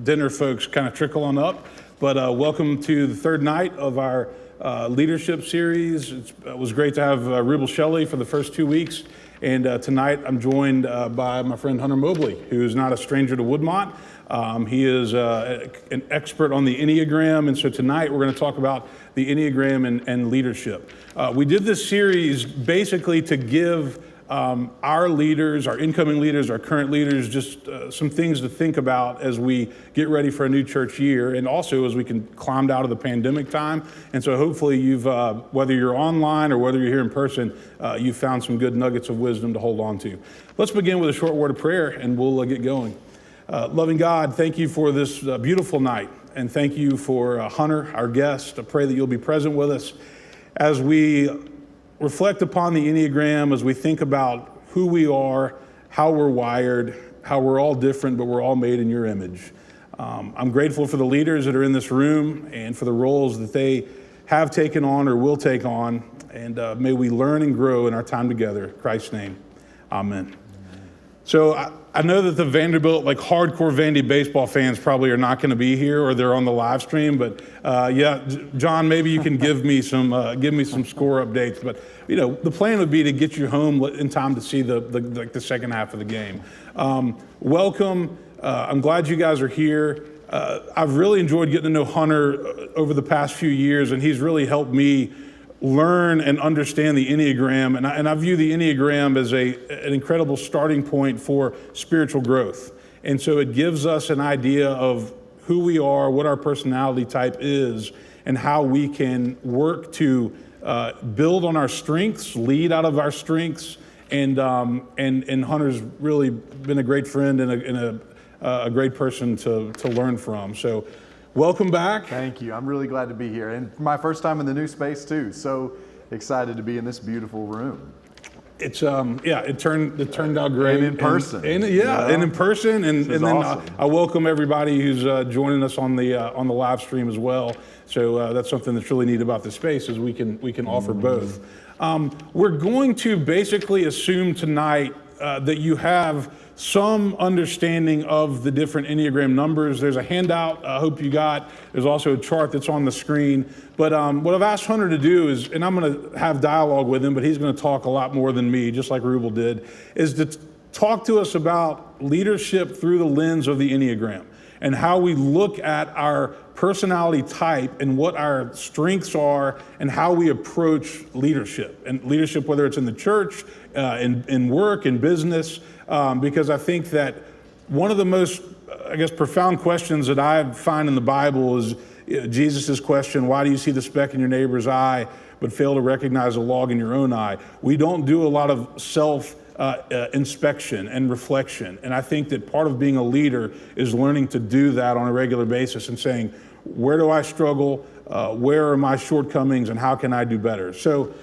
Dinner folks kind of trickle on up, but welcome to the third night of our leadership series. It was great to have Rubel Shelley for the first 2 weeks, and tonight I'm joined by my friend Hunter Mobley, who is not a stranger to Woodmont. He is an expert on the Enneagram, and so tonight we're going to talk about the Enneagram and leadership. We did this series basically to give our leaders, our incoming leaders, our current leaders, just some things to think about as we get ready for a new church year, and also as we can climb out of the pandemic time. And so hopefully you've, whether you're online or whether you're here in person, you've found some good nuggets of wisdom to hold on to. Let's begin with a short word of prayer and we'll get going. Loving God, thank you for this beautiful night, and thank you for Hunter, our guest. I pray that you'll be present with us as we reflect upon the Enneagram, as we think about who we are, how we're wired, how we're all different, but we're all made in your image. I'm grateful for the leaders that are in this room and for the roles that they have taken on or will take on. And may we learn and grow in our time together. In Christ's name, amen. So I know that the Vanderbilt, like hardcore Vandy baseball fans probably are not going to be here, or they're on the live stream. But yeah, John, maybe you can give me some score updates. But you know, the plan would be to get you home in time to see the second half of the game. Welcome. I'm glad you guys are here. I've really enjoyed getting to know Hunter over the past few years, and he's really helped me learn and understand the Enneagram, and I view the Enneagram as an incredible starting point for spiritual growth. And so it gives us an idea of who we are, what our personality type is, and how we can work to build on our strengths, lead out of our strengths. And Hunter's really been a great friend and a great person to learn from. So welcome back. Thank you. I'm really glad to be here. And my first time in the new space too. So excited to be in this beautiful room. It's it turned out great. And in person. And in person. And then awesome. I welcome everybody who's joining us on the live stream as well. So that's something that's really neat about this space, is we can offer both. We're going to basically assume tonight that you have some understanding of the different Enneagram numbers. There's a handout I hope you got. There's also a chart that's on the screen. But what I've asked Hunter to do is, and I'm going to have dialogue with him, but he's going to talk a lot more than me, just like Rubel did, is to talk to us about leadership through the lens of the Enneagram and how we look at our personality type and what our strengths are and how we approach leadership. And leadership, whether it's in the church, in work, in business, because I think that one of the most, profound questions that I find in the Bible is Jesus' question, why do you see the speck in your neighbor's eye but fail to recognize a log in your own eye? We don't do a lot of inspection and reflection. And I think that part of being a leader is learning to do that on a regular basis and saying, where do I struggle? Where are my shortcomings, and how can I do better? So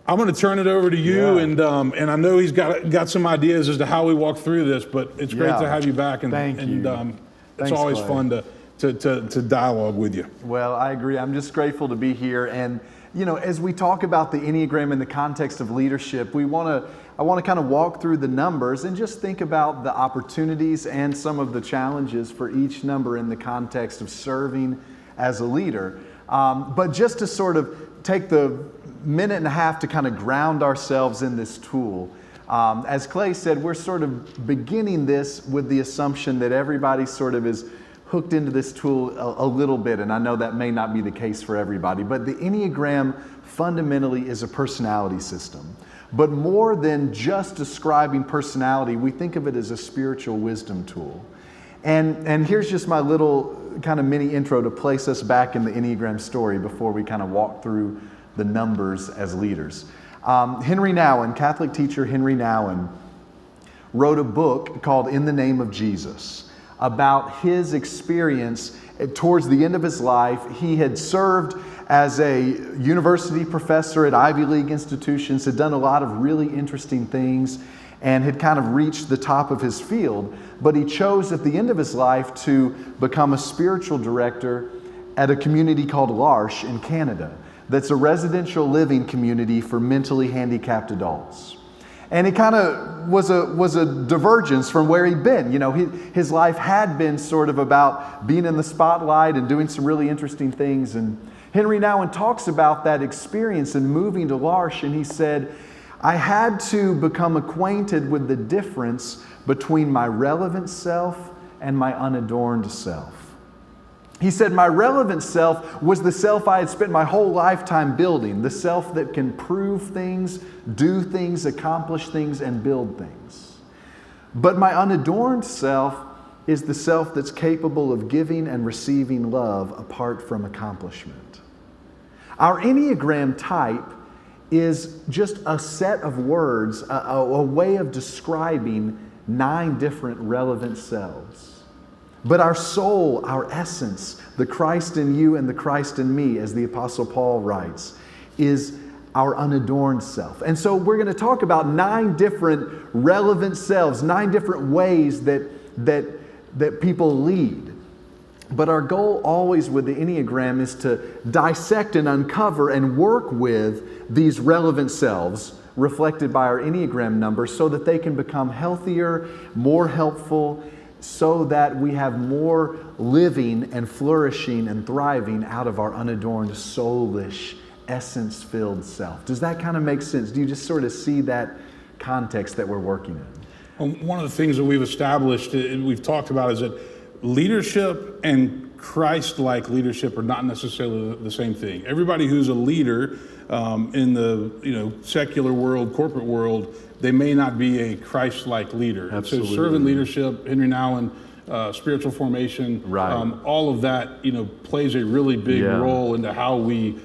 I'm going to turn it over to you, and I know he's got some ideas as to how we walk through this, but it's great to have you back, and Thank you. It's always fun to dialogue with you. Well, I agree. I'm just grateful to be here, and you know, as we talk about the Enneagram in the context of leadership, I want to kind of walk through the numbers and just think about the opportunities and some of the challenges for each number in the context of serving as a leader. But just to sort of take the minute and a half to kind of ground ourselves in this tool. As Clay said, we're sort of beginning this with the assumption that everybody sort of is hooked into this tool a little bit, and I know that may not be the case for everybody, but the Enneagram fundamentally is a personality system. But more than just describing personality, we think of it as a spiritual wisdom tool. And here's just my little kind of mini intro to place us back in the Enneagram story before we kind of walk through the numbers as leaders. Henry Nouwen, Catholic teacher Henry Nouwen, wrote a book called In the Name of Jesus about his experience towards the end of his life. He had served as a university professor at Ivy League institutions, had done a lot of really interesting things, and had kind of reached the top of his field. But he chose at the end of his life to become a spiritual director at a community called L'Arche in Canada. That's a residential living community for mentally handicapped adults. And it kind of was a divergence from where he'd been. You know, his life had been sort of about being in the spotlight and doing some really interesting things. And Henry Nouwen talks about that experience and moving to L'Arche, and he said, I had to become acquainted with the difference between my relevant self and my unadorned self. He said, my relevant self was the self I had spent my whole lifetime building, the self that can prove things, do things, accomplish things, and build things. But my unadorned self is the self that's capable of giving and receiving love apart from accomplishment. Our Enneagram type is just a set of words, a way of describing 9 different relevant selves. But our soul, our essence, the Christ in you and the Christ in me, as the Apostle Paul writes, is our unadorned self. And so we're going to talk about 9 different relevant selves, 9 different ways that people lead. But our goal always with the Enneagram is to dissect and uncover and work with these relevant selves reflected by our Enneagram number so that they can become healthier, more helpful, so that we have more living and flourishing and thriving out of our unadorned, soulish, essence-filled self. Does that kind of make sense? Do you just sort of see that context that we're working in? Well, one of the things that we've established and we've talked about is that leadership and Christ-like leadership are not necessarily the same thing. Everybody who's a leader in the secular world, corporate world, they may not be a Christ-like leader. Absolutely. So servant leadership, Henry Nouwen, spiritual formation, right. All of that plays a really big role into how we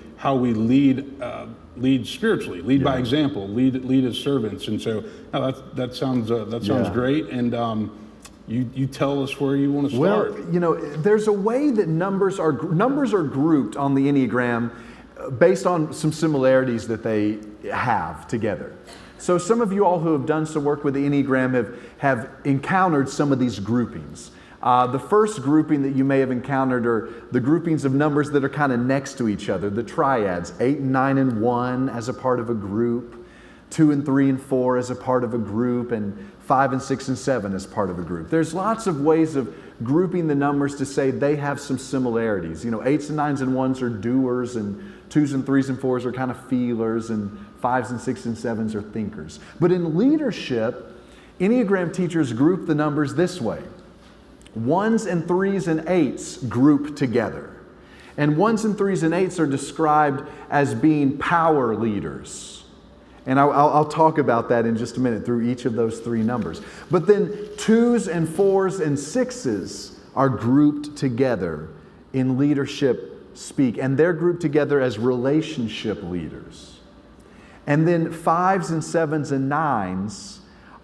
lead spiritually, lead by example, lead as servants. And so that sounds great. And you tell us where you want to start. Well, there's a way that numbers are grouped on the Enneagram based on some similarities that they have together. So some of you all who have done some work with the Enneagram have encountered some of these groupings. The first grouping that you may have encountered are the groupings of numbers that are kind of next to each other, the triads, 8 and 9 and 1 as a part of a group, 2 and 3 and 4 as a part of a group, and 5 and 6 and 7 as part of a group. There's lots of ways of grouping the numbers to say they have some similarities. 8s and 9s and 1s are doers, and 2s and 3s and 4s are kind of feelers, and 5s and 6s and 7s are thinkers. But in leadership, Enneagram teachers group the numbers this way. 1s and 3s and 8s group together. And 1s and 3s and 8s are described as being power leaders. And I'll talk about that in just a minute through each of those 3 numbers. But then 2s and 4s and 6s are grouped together in leadership speak. And they're grouped together as relationship leaders. And then 5s and 7s and 9s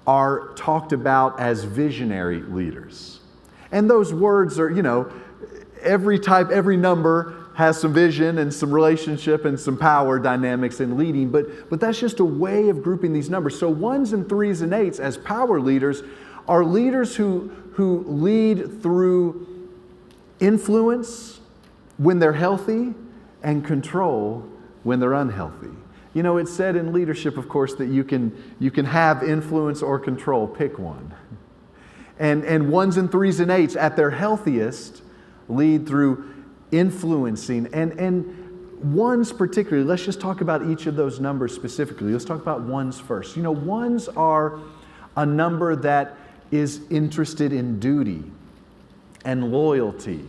are talked about as visionary leaders. And those words are, every number has some vision and some relationship and some power dynamics in leading, but that's just a way of grouping these numbers. So 1s and 3s and 8s as power leaders are leaders who lead through influence when they're healthy and control when they're unhealthy. It's said in leadership, of course, that you can have influence or control. Pick one. And 1s and 3s and 8s at their healthiest lead through influencing. And 1s particularly, let's just talk about each of those numbers specifically. Let's talk about 1s first. 1s are a number that is interested in duty and loyalty.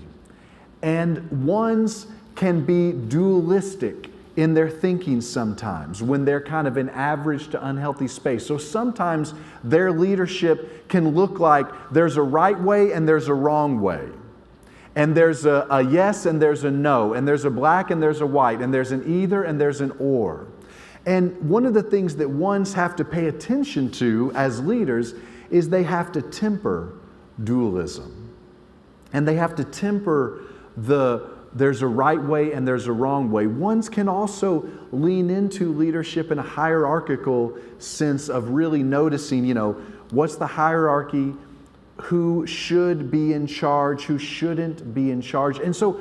And 1s can be dualistic in their thinking sometimes when they're kind of in average to unhealthy space. So sometimes their leadership can look like there's a right way and there's a wrong way. And there's a yes and there's a no. And there's a black and there's a white. And there's an either and there's an or. And one of the things that 1s have to pay attention to as leaders is they have to temper dualism. And they have to temper there's a right way and there's a wrong way. 1s can also lean into leadership in a hierarchical sense of really noticing, what's the hierarchy, who should be in charge, who shouldn't be in charge. And so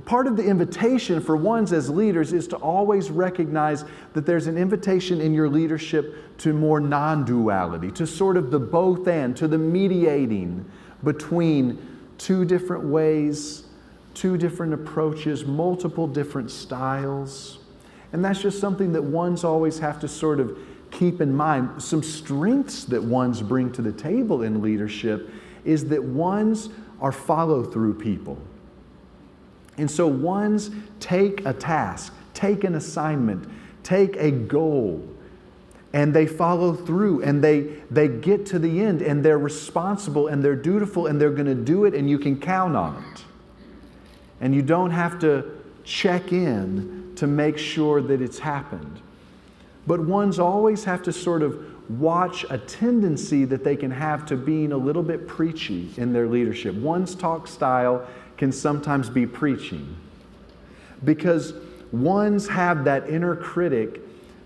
part of the invitation for ones as leaders is to always recognize that there's an invitation in your leadership to more non-duality, to sort of the both and, to the mediating between two different ways, two different approaches, multiple different styles. And that's just something that ones always have to sort of keep in mind. Some strengths that ones bring to the table in leadership is that ones are follow-through people. And so ones take a task, take an assignment, take a goal, and they follow through, and they get to the end, and they're responsible, and they're dutiful, and they're going to do it, and you can count on it. And you don't have to check in to make sure that it's happened. But ones always have to sort of watch a tendency that they can have to being a little bit preachy in their leadership. One's talk style can sometimes be preaching, because ones have that inner critic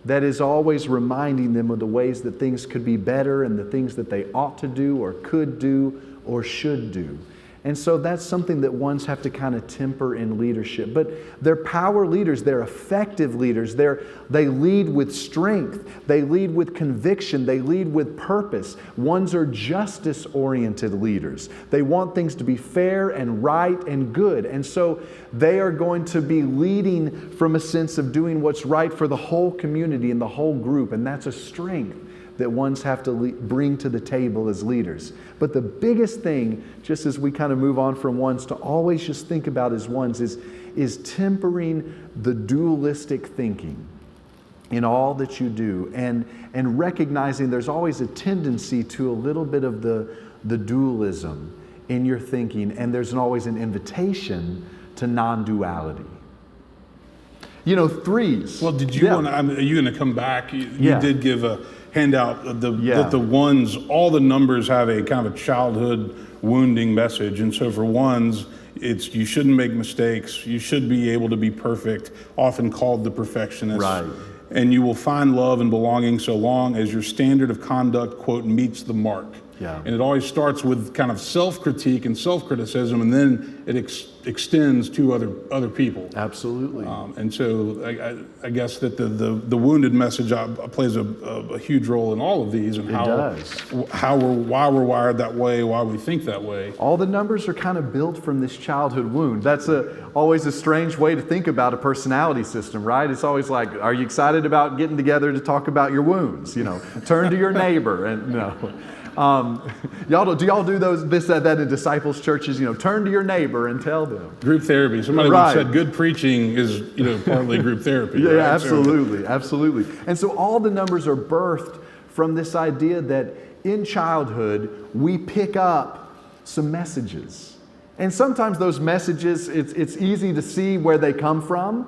that is always reminding them of the ways that things could be better and the things that they ought to do or could do or should do. And so that's something that ones have to kind of temper in leadership. But they're power leaders, they're effective leaders, they lead with strength, they lead with conviction, they lead with purpose. Ones are justice-oriented leaders. They want things to be fair and right and good. And so they are going to be leading from a sense of doing what's right for the whole community and the whole group. And that's a strength that ones have to bring to the table as leaders. But the biggest thing, just as we kind of move on from ones, to always just think about as ones is tempering the dualistic thinking in all that you do, and recognizing there's always a tendency to a little bit of the dualism in your thinking, and there's always an invitation to non-duality. You know, threes. Well, did you want to, are you going to come back? You did give a handout that the ones, all the numbers have a kind of a childhood wounding message. And so for ones, it's you shouldn't make mistakes. You should be able to be perfect, often called the perfectionist. Right. And you will find love and belonging so long as your standard of conduct, quote, meets the mark. Yeah. And it always starts with kind of self-critique and self-criticism, and then it extends to other people. Absolutely. And so I guess that the wounded message plays a huge role in all of these, and why we're wired that way, why we think that way. All the numbers are kind of built from this childhood wound. That's always a strange way to think about a personality system, right? It's always like, are you excited about getting together to talk about your wounds? You know, turn to your neighbor and no. Do y'all do that in disciples churches? You know, turn to your neighbor and tell them. Group therapy. Somebody once said good preaching is partly group therapy. Yeah, right? absolutely, absolutely. And so all the numbers are birthed from this idea that in childhood we pick up some messages, and sometimes those messages it's easy to see where they come from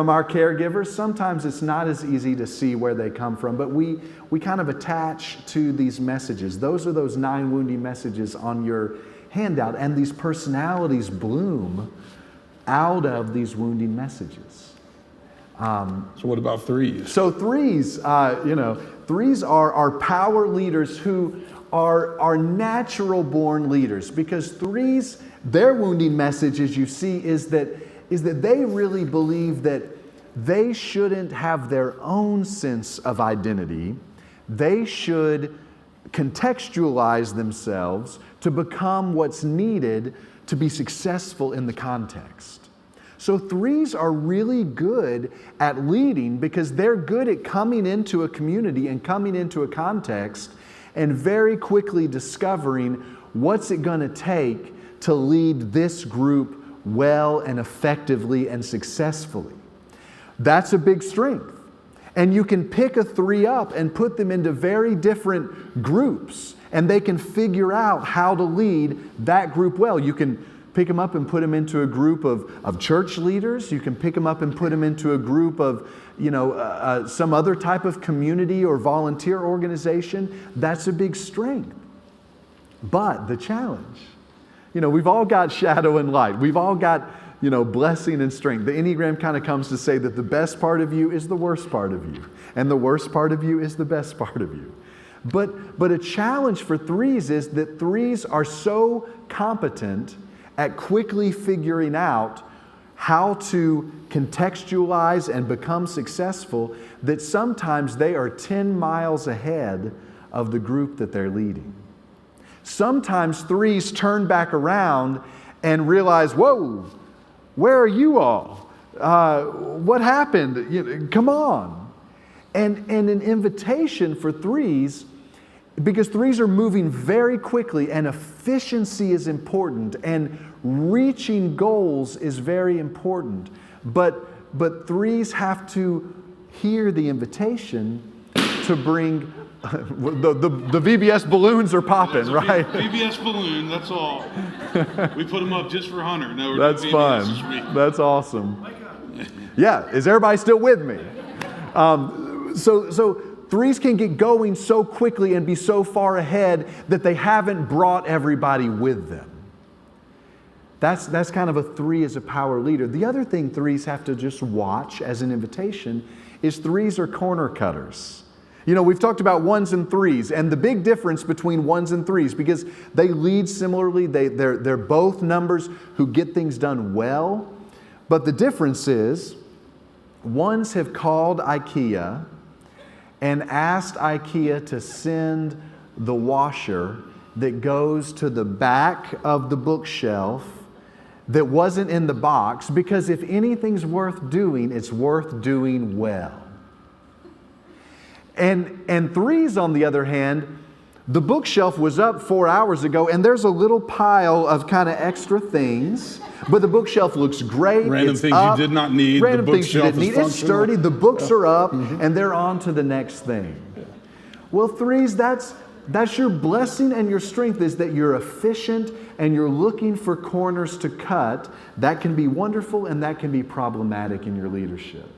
our caregivers. Sometimes it's not as easy to see where they come from, but we kind of attach to these messages. Those are those 9 wounding messages on your handout, and these personalities bloom out of these wounding messages. So what about threes? So threes, threes are power leaders who are natural born leaders, because threes, their wounding message, as you see, is that they really believe that they shouldn't have their own sense of identity. They should contextualize themselves to become what's needed to be successful in the context. So threes are really good at leading because they're good at coming into a community and coming into a context and very quickly discovering what's it going to take to lead this group well and effectively and successfully. That's a big strength. And you can pick a 3 up and put them into very different groups, and they can figure out how to lead that group well. You can pick them up and put them into a group of church leaders. You can pick them up and put them into a group of some other type of community or volunteer organization. That's a big strength. But the challenge, we've all got shadow and light. We've all got, blessing and strength. The Enneagram kind of comes to say that the best part of you is the worst part of you, and the worst part of you is the best part of you. But a challenge for threes is that threes are so competent at quickly figuring out how to contextualize and become successful, that sometimes they are 10 miles ahead of the group that they're leading. Sometimes threes turn back around and realize, whoa, where are you all? What happened? Come on. And an invitation for threes, because threes are moving very quickly and efficiency is important and reaching goals is very important. But threes have to hear the invitation to bring the VBS balloons are popping, right? VBS balloon, that's all. We put them up just for Hunter. No, we're That's doing fun. VBS this week. That's awesome. Yeah, is everybody still with me? So threes can get going so quickly and be so far ahead that they haven't brought everybody with them. That's kind of a three as a power leader. The other thing threes have to just watch as an invitation is threes are corner cutters. We've talked about ones and threes, and the big difference between ones and threes, because they lead similarly, they're both numbers who get things done well, but the difference is ones have called IKEA and asked IKEA to send the washer that goes to the back of the bookshelf that wasn't in the box, because if anything's worth doing, it's worth doing well. And threes, on the other hand, the bookshelf was up 4 hours ago, and there's a little pile of kind of extra things, but the bookshelf looks great. Random it's things up. you did not need. Random The things you bookshelf didn't is need. It's functional. sturdy. The books are up, and they're on to the next thing. Well, threes, that's your blessing and your strength, is that you're efficient and you're looking for corners to cut. That can be wonderful and that can be problematic in your leadership.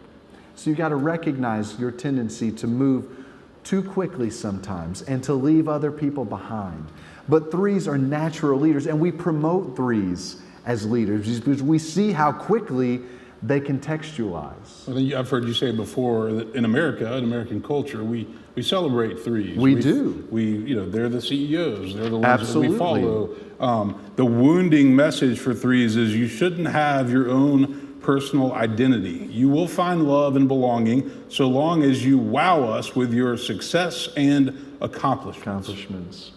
So you've got to recognize your tendency to move too quickly sometimes and to leave other people behind. But threes are natural leaders, and we promote threes as leaders because we see how quickly they contextualize. I think I've heard you say before that in America, in American culture, we celebrate threes. We do. They're the CEOs. They're the ones Absolutely. that we follow. The wounding message for threes is you shouldn't have your own personal identity. You will find love and belonging so long as you wow us with your success and accomplishments.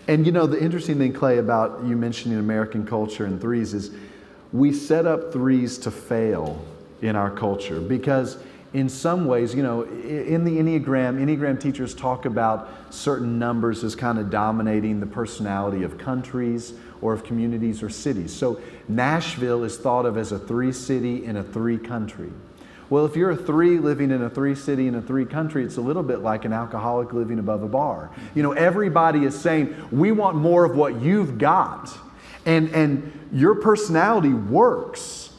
And the interesting thing, Clay, about you mentioning American culture and threes is we set up threes to fail in our culture, because in some ways, in the Enneagram teachers talk about certain numbers as kind of dominating the personality of countries or of communities or cities. So Nashville is thought of as a 3 city and a 3 country. Well, if you're a 3 living in a 3 city and a 3 country, it's a little bit like an alcoholic living above a bar. Everybody is saying, we want more of what you've got. And your personality works.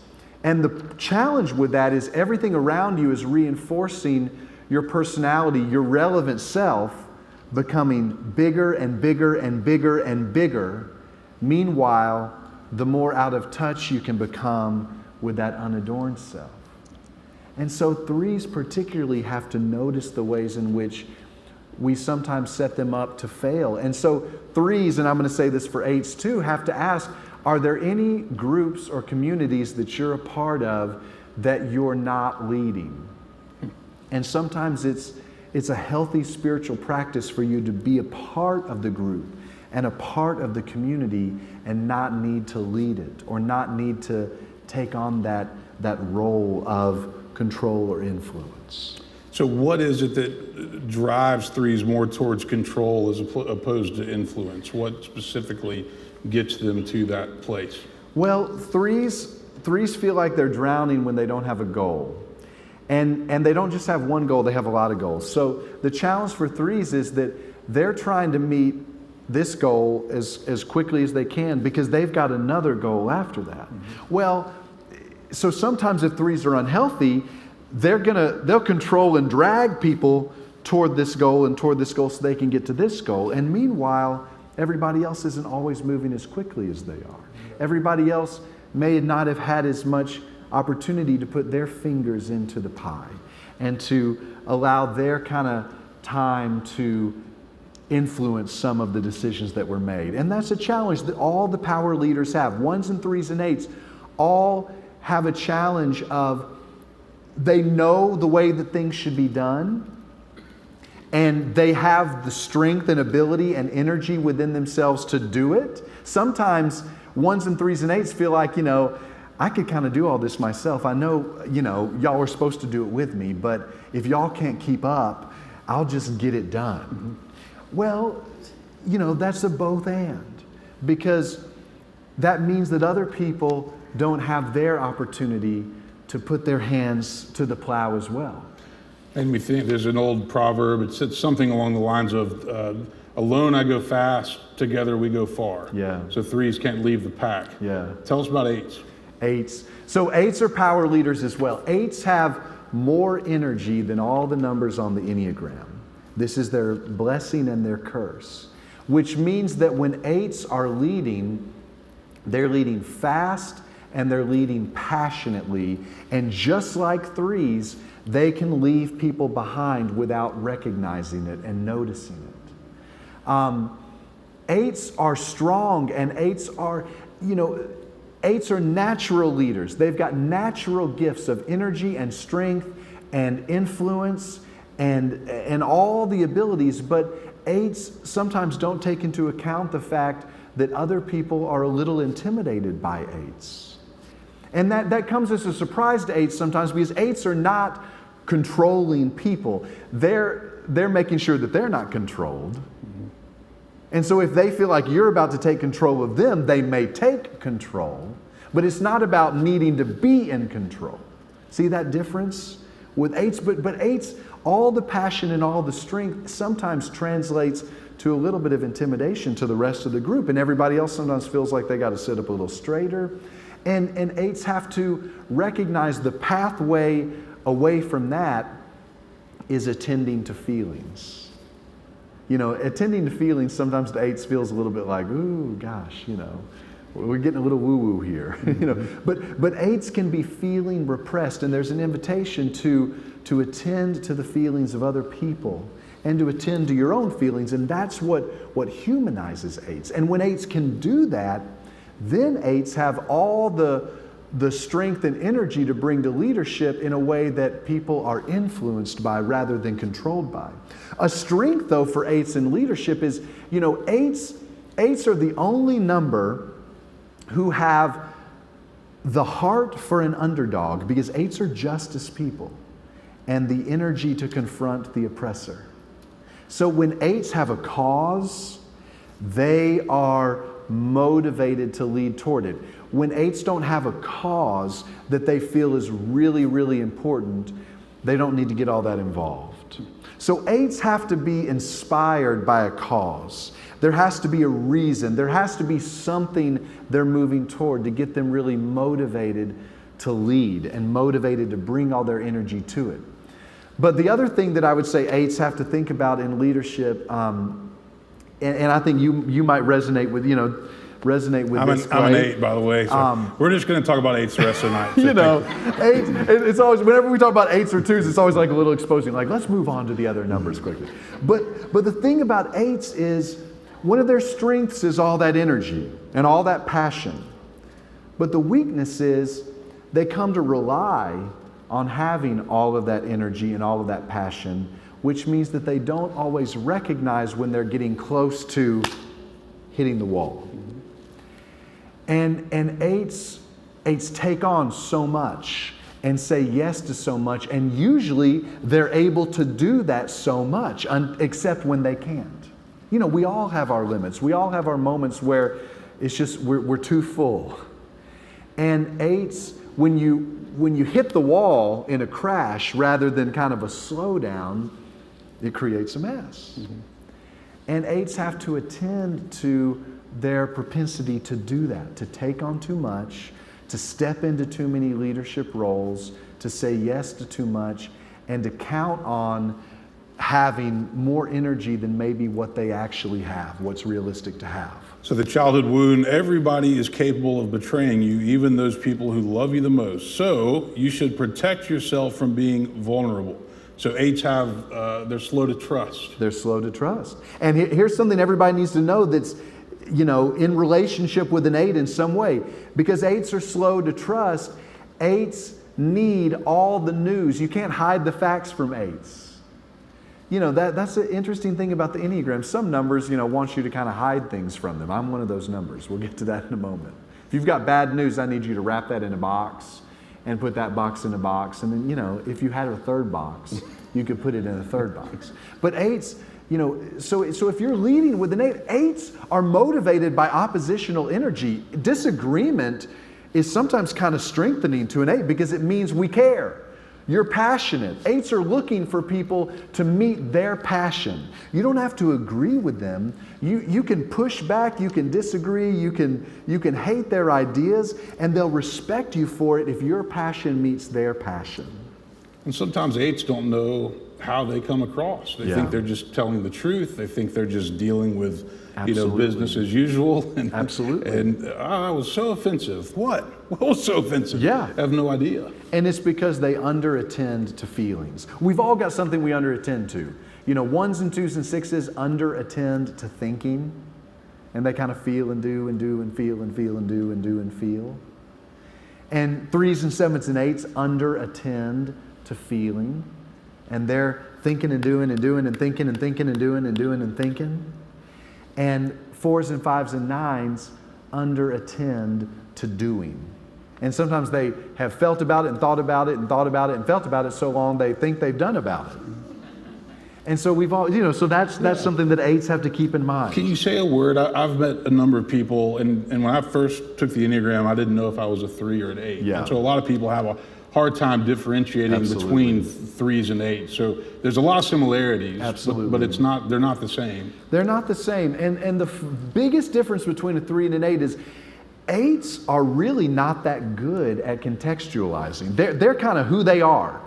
And the challenge with that is everything around you is reinforcing your personality, your relevant self, becoming bigger and bigger and bigger and bigger. Meanwhile, the more out of touch you can become with that unadorned self. And so threes particularly have to notice the ways in which we sometimes set them up to fail. And so threes, and I'm going to say this for eights too, have to ask, are there any groups or communities that you're a part of that you're not leading? And sometimes it's a healthy spiritual practice for you to be a part of the group and a part of the community and not need to lead it or not need to take on that role of control or influence. So what is it that drives threes more towards control as opposed to influence? What specifically gets them to that place? Well, threes feel like they're drowning when they don't have a goal. And they don't just have one goal, they have a lot of goals. So the challenge for threes is that they're trying to meet this goal as quickly as they can because they've got another goal after that. Mm-hmm. Well, so sometimes if threes are unhealthy, they'll control and drag people toward this goal and toward this goal so they can get to this goal. And meanwhile, everybody else isn't always moving as quickly as they are. Everybody else may not have had as much opportunity to put their fingers into the pie and to allow their kind of time to influence some of the decisions that were made. And that's a challenge that all the power leaders have. Ones and threes and eights all have a challenge of they know the way that things should be done, and they have the strength and ability and energy within themselves to do it. Sometimes 1s and 3s and 8s feel like, I could kind of do all this myself. I know, y'all are supposed to do it with me, but if y'all can't keep up, I'll just get it done. Mm-hmm. Well, that's a both and, because that means that other people don't have their opportunity to put their hands to the plow as well. And we think there's an old proverb, it said something along the lines of, alone I go fast, together we go far. Yeah. So 3s can't leave the pack. Yeah. Tell us about 8s. 8s. So 8s are power leaders as well. 8s have more energy than all the numbers on the Enneagram. This is their blessing and their curse, which means that when 8s are leading, they're leading fast and they're leading passionately. And just like 3s, they can leave people behind without recognizing it and noticing it. 8s are strong, and 8s are, 8s are natural leaders. They've got natural gifts of energy and strength and influence and all the abilities, but 8s sometimes don't take into account the fact that other people are a little intimidated by 8s. And that comes as a surprise to 8s sometimes, because 8s are not controlling people. They're making sure that they're not controlled. And so if they feel like you're about to take control of them, they may take control. But it's not about needing to be in control. See that difference with 8s? But 8s, all the passion and all the strength sometimes translates to a little bit of intimidation to the rest of the group. And everybody else sometimes feels like they got to sit up a little straighter. And 8s have to recognize the pathway away from that is attending to feelings. Attending to feelings sometimes to 8s feels a little bit like, ooh, gosh, we're getting a little woo-woo here. But 8s can be feeling repressed, and there's an invitation to attend to the feelings of other people and to attend to your own feelings, and that's what humanizes 8s. And when 8s can do that, then 8s have all the strength and energy to bring to leadership in a way that people are influenced by rather than controlled by. A strength, though, for 8s in leadership is, 8s are the only number who have the heart for an underdog, because 8s are justice people, and the energy to confront the oppressor. So when 8s have a cause, they are motivated to lead toward it. When 8s don't have a cause that they feel is really, really important, they don't need to get all that involved. So 8s have to be inspired by a cause. There has to be a reason. There has to be something they're moving toward to get them really motivated to lead and motivated to bring all their energy to it. But the other thing that I would say 8s have to think about in leadership, and I think you might resonate with this. I'm an 8, by the way. So we're just going to talk about 8s the rest of the night. So 8. It's always, whenever we talk about 8s or 2s, it's always like a little exposing. Like, let's move on to the other numbers quickly. But the thing about 8s is one of their strengths is all that energy and all that passion. But the weakness is they come to rely on having all of that energy and all of that passion, which means that they don't always recognize when they're getting close to hitting the wall. And 8s take on so much and say yes to so much, and usually they're able to do that so much, except when they can't. We all have our limits. We all have our moments where it's just we're too full. And 8s, when you hit the wall in a crash rather than kind of a slowdown, it creates a mess. Mm-hmm. And 8s have to attend to their propensity to do that, to take on too much, to step into too many leadership roles, to say yes to too much, and to count on having more energy than maybe what they actually have, what's realistic to have. So the childhood wound, everybody is capable of betraying you, even those people who love you the most. So you should protect yourself from being vulnerable. So 8s they're slow to trust. They're slow to trust. And here's something everybody needs to know that's, in relationship with an 8 in some way. Because 8s are slow to trust, Eights need all the news. You can't hide the facts from eights. You know, that's the interesting thing about the Enneagram. Some numbers, you know, want you to kind of hide things from them. I'm one of those numbers. We'll get to that in a moment. If you've got bad news, I need you to wrap that in a box and put that box in a box. And then, you know, if you had a third box, you could put it in a third box. But eights, you know, so if you're leading with an eight, eights are motivated by oppositional energy. Disagreement is sometimes kind of strengthening to an eight because it means we care. You're passionate. Eights are looking for people to meet their passion. You don't have to agree with them. You can push back, you can disagree, you can hate their ideas, and they'll respect you for it if your passion meets their passion. And sometimes eights don't know how they come across. They think they're just telling the truth. They think they're just dealing with, you know, business as usual. And, Absolutely. And that was so offensive. What? What was so offensive? Yeah. I have no idea. And it's because they underattend to feelings. We've all got something we underattend to. You know, 1s and 2s and 6s underattend to thinking. And they kind of feel and do and do and feel and feel and do and do and feel. And 3s and 7s and 8s underattend to feeling. And they're thinking and doing and doing and thinking and thinking and doing and doing and thinking. And 4s and 5s and 9s underattend to doing. And sometimes they have felt about it and thought about it and thought about it and felt about it so long they think they've done about it. And so we've all, you know, so that's something that 8s have to keep in mind. Can you say a word? I've met a number of people, and when I first took the Enneagram, I didn't know if I was a 3 or an 8. Yeah. And so a lot of people have a hard time differentiating between 3s and 8s. So there's a lot of similarities, but it's not, they're not the same. They're not the same. And the biggest difference between a 3 and an 8 is 8s are really not that good at contextualizing. They're kind of who they are.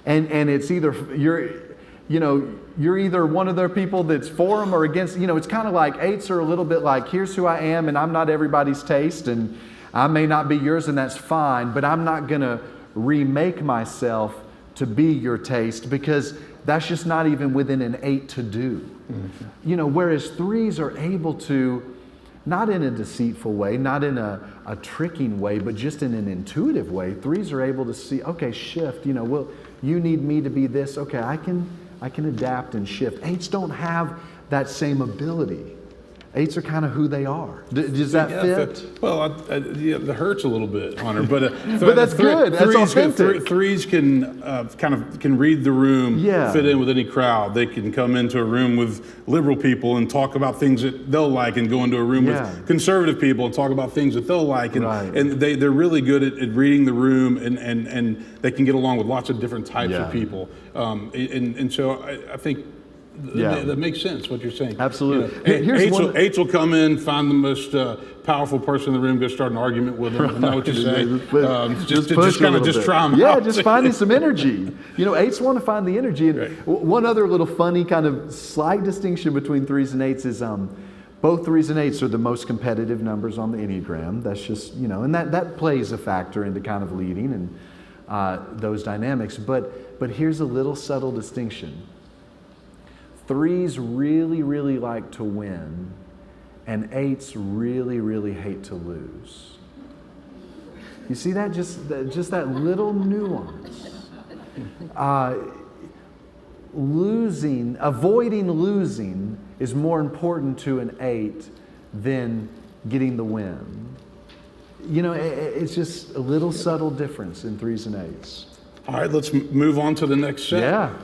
And it's either you're either one of their people that's for them or against, you know, it's kind of like 8s are a little bit like, here's who I am and I'm not everybody's taste and I may not be yours and that's fine, but I'm not going to remake myself to be your taste because that's just not even within an 8 to do. Mm-hmm. You know, whereas 3s are able to, not in a deceitful way, not in a tricking way, but just in an intuitive way, 3s are able to see, okay, shift, you know, well, you need me to be this, okay, I can adapt and shift. 8s don't have that same ability. 8s are kind of who they are. Does that fit? Well, that hurts a little bit, Hunter. But but that's good. That's authentic. 3s can read the room, fit in with any crowd. They can come into a room with liberal people and talk about things that they'll like, and go into a room with conservative people and talk about things that they'll like. And and they're really good at reading the room, and they can get along with lots of different types of people. And so I think. That makes sense, what you're saying. Absolutely. You know, 8s will come in, find the most powerful person in the room, go start an argument with them. I know what you say. Just try them out. Just finding some energy. You know, 8s want to find the energy. And one other little funny kind of slight distinction between 3s and 8s is both 3s and 8s are the most competitive numbers on the Enneagram. That's just, you know, and that plays a factor into kind of leading and those dynamics. But here's a little subtle distinction. 3s really, really like to win, and 8s really, really hate to lose. You see that? Just that little nuance. Avoiding losing is more important to an 8 than getting the win. You know, it's just a little subtle difference in 3s and 8s. All right, let's move on to the next set. Yeah.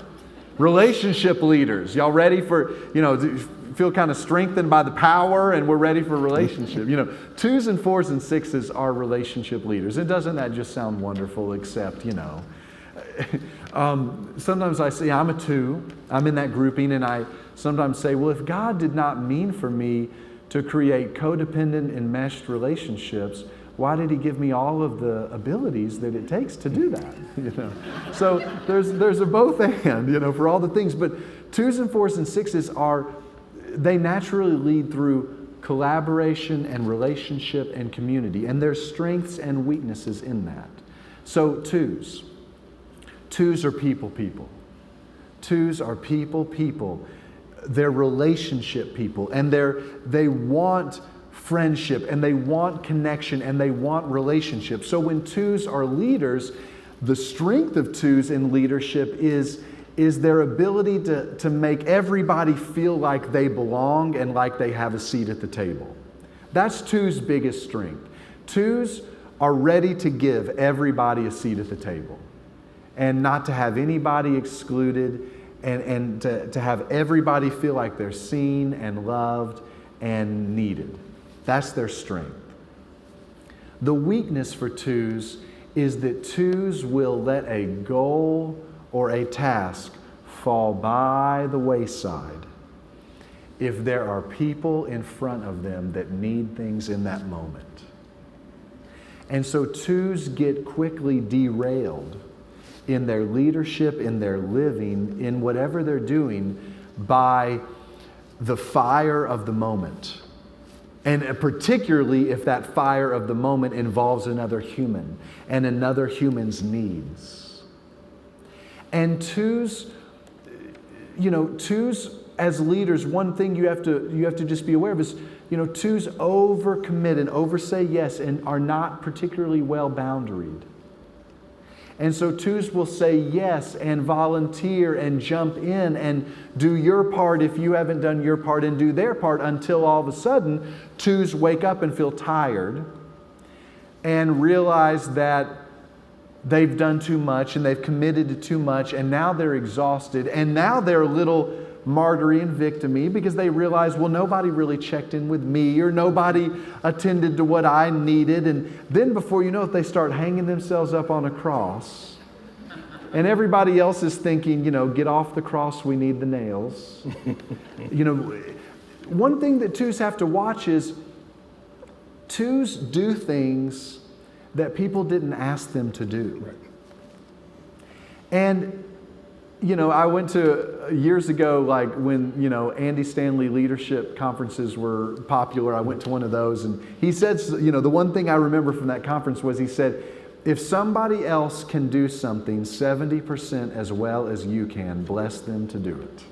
Relationship leaders. Y'all ready for, you know, feel kind of strengthened by the power and we're ready for relationship. You know, 2s and 4s and 6s are relationship leaders. And doesn't that just sound wonderful, except, you know, sometimes I say I'm a 2, I'm in that grouping, and I sometimes say, well, if God did not mean for me to create codependent, enmeshed relationships, why did he give me all of the abilities that it takes to do that? You know, so there's a both and, you know, for all the things. But 2s and 4s and 6s they naturally lead through collaboration and relationship and community, and there's strengths and weaknesses in that. So 2s are people. 2s are people. They're relationship people, and they want friendship, and they want connection, and they want relationship. So when twos are leaders, the strength of twos in leadership is their ability to make everybody feel like they belong and like they have a seat at the table. That's twos' biggest strength. Twos are ready to give everybody a seat at the table and not to have anybody excluded, and to have everybody feel like they're seen and loved and needed. That's their strength. The weakness for twos is that twos will let a goal or a task fall by the wayside if there are people in front of them that need things in that moment. And so twos get quickly derailed in their leadership, in their living, in whatever they're doing by the fire of the moment. And particularly if that fire of the moment involves another human and another human's needs. And twos, twos as leaders, one thing you have to just be aware of is, twos overcommit and oversay yes and are not particularly well boundaried. And so twos will say yes and volunteer and jump in and do your part if you haven't done your part, and do their part, until all of a sudden twos wake up and feel tired and realize that they've done too much and they've committed to too much, and now they're exhausted, and now they're a little martyry and victim-y because they realize, well, nobody really checked in with me, or nobody attended to what I needed. And then before you know it, they start hanging themselves up on a cross. And everybody else is thinking, get off the cross, we need the nails. One thing that twos have to watch is twos do things that people didn't ask them to do. Right. And I went to years ago, like when, Andy Stanley leadership conferences were popular. I went to one of those, and he said, the one thing I remember from that conference was he said, if somebody else can do something 70% as well as you can, bless them to do it.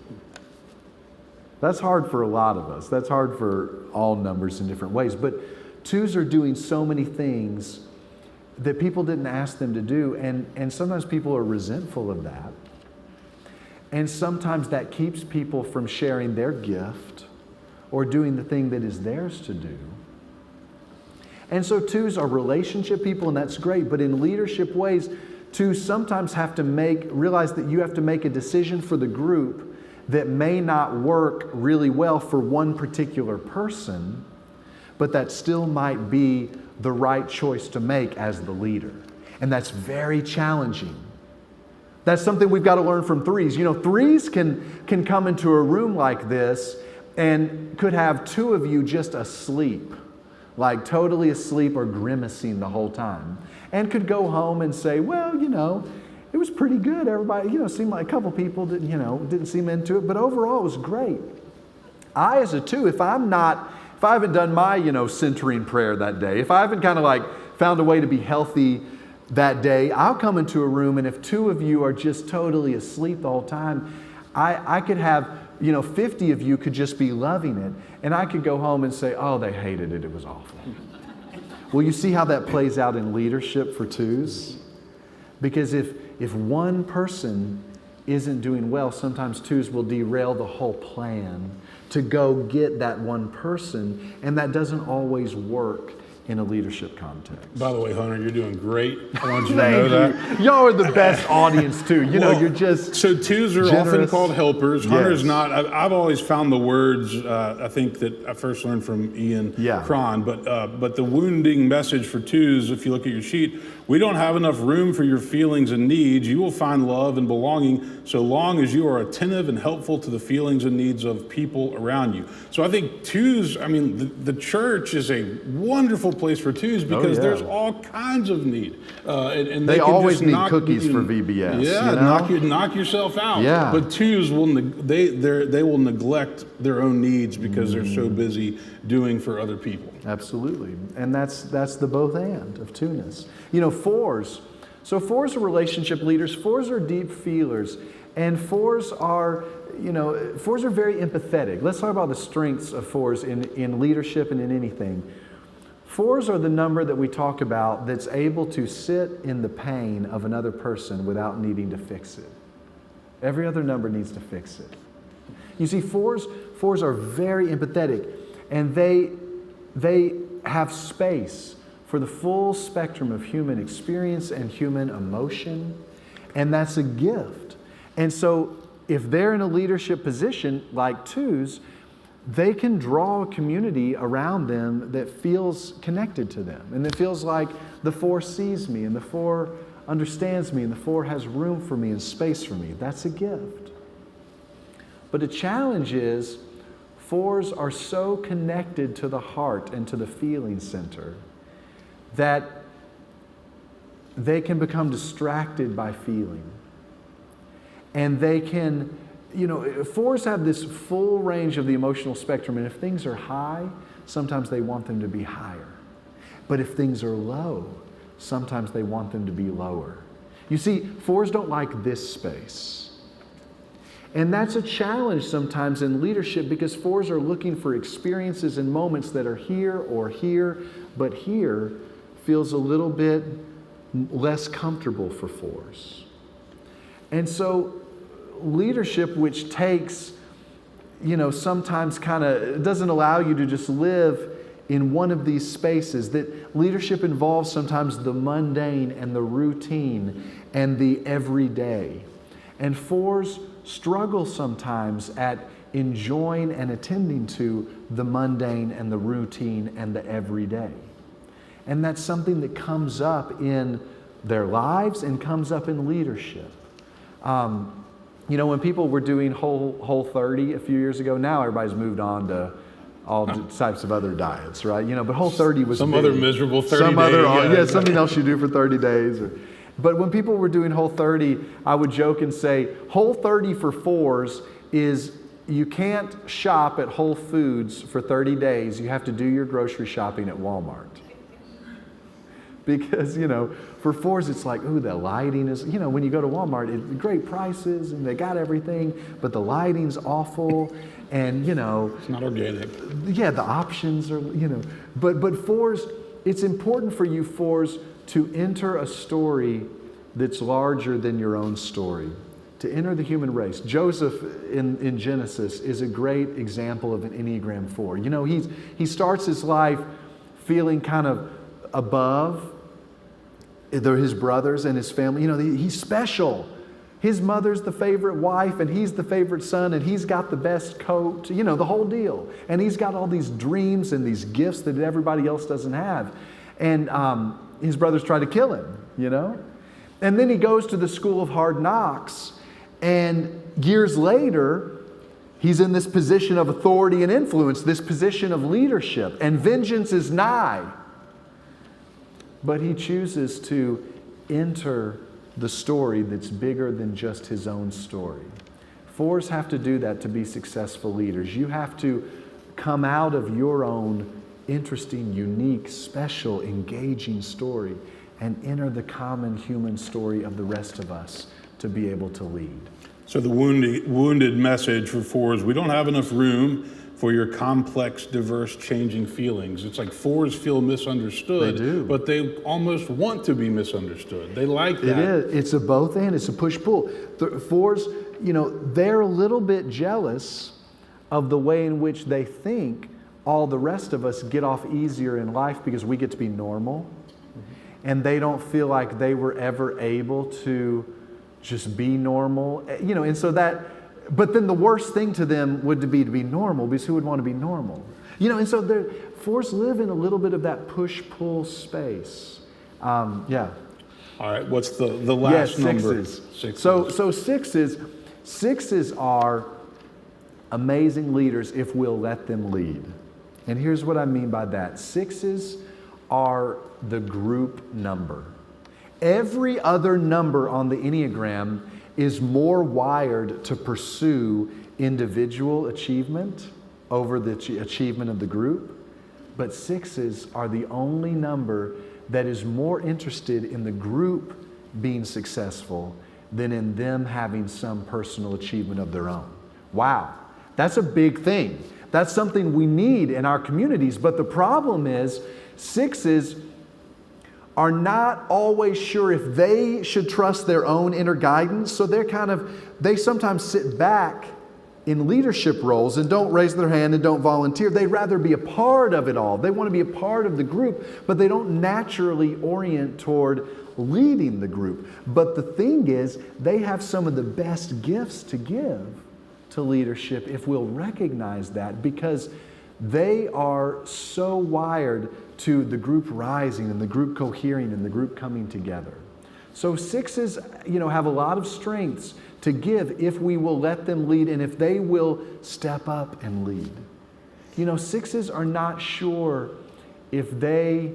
That's hard for a lot of us. That's hard for all numbers in different ways. But twos are doing so many things that people didn't ask them to do, and sometimes people are resentful of that. And sometimes that keeps people from sharing their gift or doing the thing that is theirs to do. And so twos are relationship people, and that's great. But in leadership ways, twos sometimes have to realize that you have to make a decision for the group that may not work really well for one particular person, but that still might be the right choice to make as the leader. And that's very challenging. That's something we've got to learn from threes. Threes can come into a room like this and could have two of you just asleep, like totally asleep or grimacing the whole time, and could go home and say, well, it was pretty good. Everybody, seemed like a couple people didn't seem into it, but overall it was great. I, as a two, if I haven't done my, centering prayer that day, if I haven't kind of like found a way to be healthy that day, I'll come into a room, and if two of you are just totally asleep the whole time, I could have, 50 of you could just be loving it, and I could go home and say, oh, they hated it, it was awful. Well, you see how that plays out in leadership for twos? Because if one person isn't doing well, sometimes twos will derail the whole plan to go get that one person, and that doesn't always work in a leadership context. By the way, Hunter, you're doing great. I want you to know that. Y'all are the best audience too. You're just so twos are generous. often called helpers. Yes. Hunter's not. I've always found the words. I think that I first learned from Ian Cron. But the wounding message for twos, if you look at your sheet, we don't have enough room for your feelings and needs. You will find love and belonging so long as you are attentive and helpful to the feelings and needs of people around you. So I think twos. The church is a wonderful place for twos because there's all kinds of need, and they always need cookies for VBS. Yeah, knock yourself out. Yeah. But twos will they will neglect their own needs because they're so busy doing for other people. Absolutely, and that's the both and of two-ness. Fours. So fours are relationship leaders. Fours are deep feelers. And fours are, fours are very empathetic. Let's talk about the strengths of fours in leadership and in anything. Fours are the number that we talk about that's able to sit in the pain of another person without needing to fix it. Every other number needs to fix it. You see, fours are very empathetic, and they have space for the full spectrum of human experience and human emotion, and that's a gift. And so if they're in a leadership position like twos, they can draw a community around them that feels connected to them, and that feels like the four sees me, and the four understands me, and the four has room for me and space for me. That's a gift. But the challenge is, fours are so connected to the heart and to the feeling center that they can become distracted by feeling. And they can, fours have this full range of the emotional spectrum, and if things are high, sometimes they want them to be higher. But if things are low, sometimes they want them to be lower. You see, fours don't like this space. And that's a challenge sometimes in leadership, because fours are looking for experiences and moments that are here or here, but here feels a little bit less comfortable for fours. And so leadership, which takes, sometimes doesn't allow you to just live in one of these spaces, that leadership involves sometimes the mundane and the routine and the everyday. And fours struggle sometimes at enjoying and attending to the mundane and the routine and the everyday. And that's something that comes up in their lives and comes up in leadership. When people were doing Whole 30 a few years ago, now everybody's moved on to all types of other diets, right? But Whole 30 was some big. other miserable 30 days. Something else you do for 30 days. But when people were doing Whole 30, I would joke and say, Whole 30 for fours is you can't shop at Whole Foods for 30 days. You have to do your grocery shopping at Walmart. Because, for fours, it's like, ooh, the lighting is, when you go to Walmart, great prices and they got everything, but the lighting's awful and, It's not organic. Yeah, the options are, But fours, it's important for you fours to enter a story that's larger than your own story, to enter the human race. Joseph in Genesis is a great example of an Enneagram 4. He starts his life feeling kind of above his brothers and his family. He's special. His mother's the favorite wife, and he's the favorite son, and he's got the best coat, the whole deal. And he's got all these dreams and these gifts that everybody else doesn't have. And his brothers try to kill him, And then he goes to the school of hard knocks, and years later, he's in this position of authority and influence, this position of leadership, and vengeance is nigh. But he chooses to enter the story that's bigger than just his own story. Fours have to do that to be successful leaders. You have to come out of your own interesting, unique, special, engaging story and enter the common human story of the rest of us to be able to lead. So the wounded message for fours, we don't have enough room for your complex, diverse, changing feelings. It's like fours feel misunderstood. They do. But they almost want to be misunderstood. They like that. It is. It's a both and. It's a push-pull. Fours, they're a little bit jealous of the way in which they think all the rest of us get off easier in life because we get to be normal. And they don't feel like they were ever able to just be normal. And so but then the worst thing to them would be to be normal, because who would want to be normal? And so fours live in a little bit of that push-pull space. Yeah. All right, what's the last number? Sixes. So sixes are amazing leaders if we'll let them lead. And here's what I mean by that. Sixes are the group number. Every other number on the Enneagram is more wired to pursue individual achievement over the achievement of the group. But sixes are the only number that is more interested in the group being successful than in them having some personal achievement of their own. Wow, that's a big thing. That's something we need in our communities. But the problem is, sixes are not always sure if they should trust their own inner guidance. So they sometimes sit back in leadership roles and don't raise their hand and don't volunteer. They'd rather be a part of it all. They want to be a part of the group, but they don't naturally orient toward leading the group. But the thing is, they have some of the best gifts to give to leadership if we'll recognize that, because they are so wired to the group rising and the group cohering and the group coming together. So sixes, have a lot of strengths to give if we will let them lead and if they will step up and lead. Sixes are not sure if they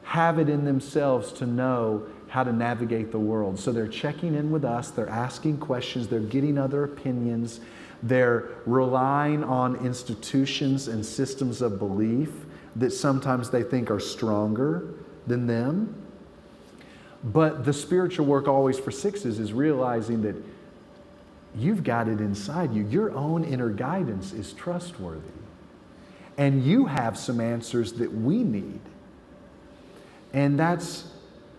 have it in themselves to know how to navigate the world. So they're checking in with us, they're asking questions, they're getting other opinions, they're relying on institutions and systems of belief that sometimes they think are stronger than them. But the spiritual work always for sixes is realizing that you've got it inside you. Your own inner guidance is trustworthy. And you have some answers that we need. And that's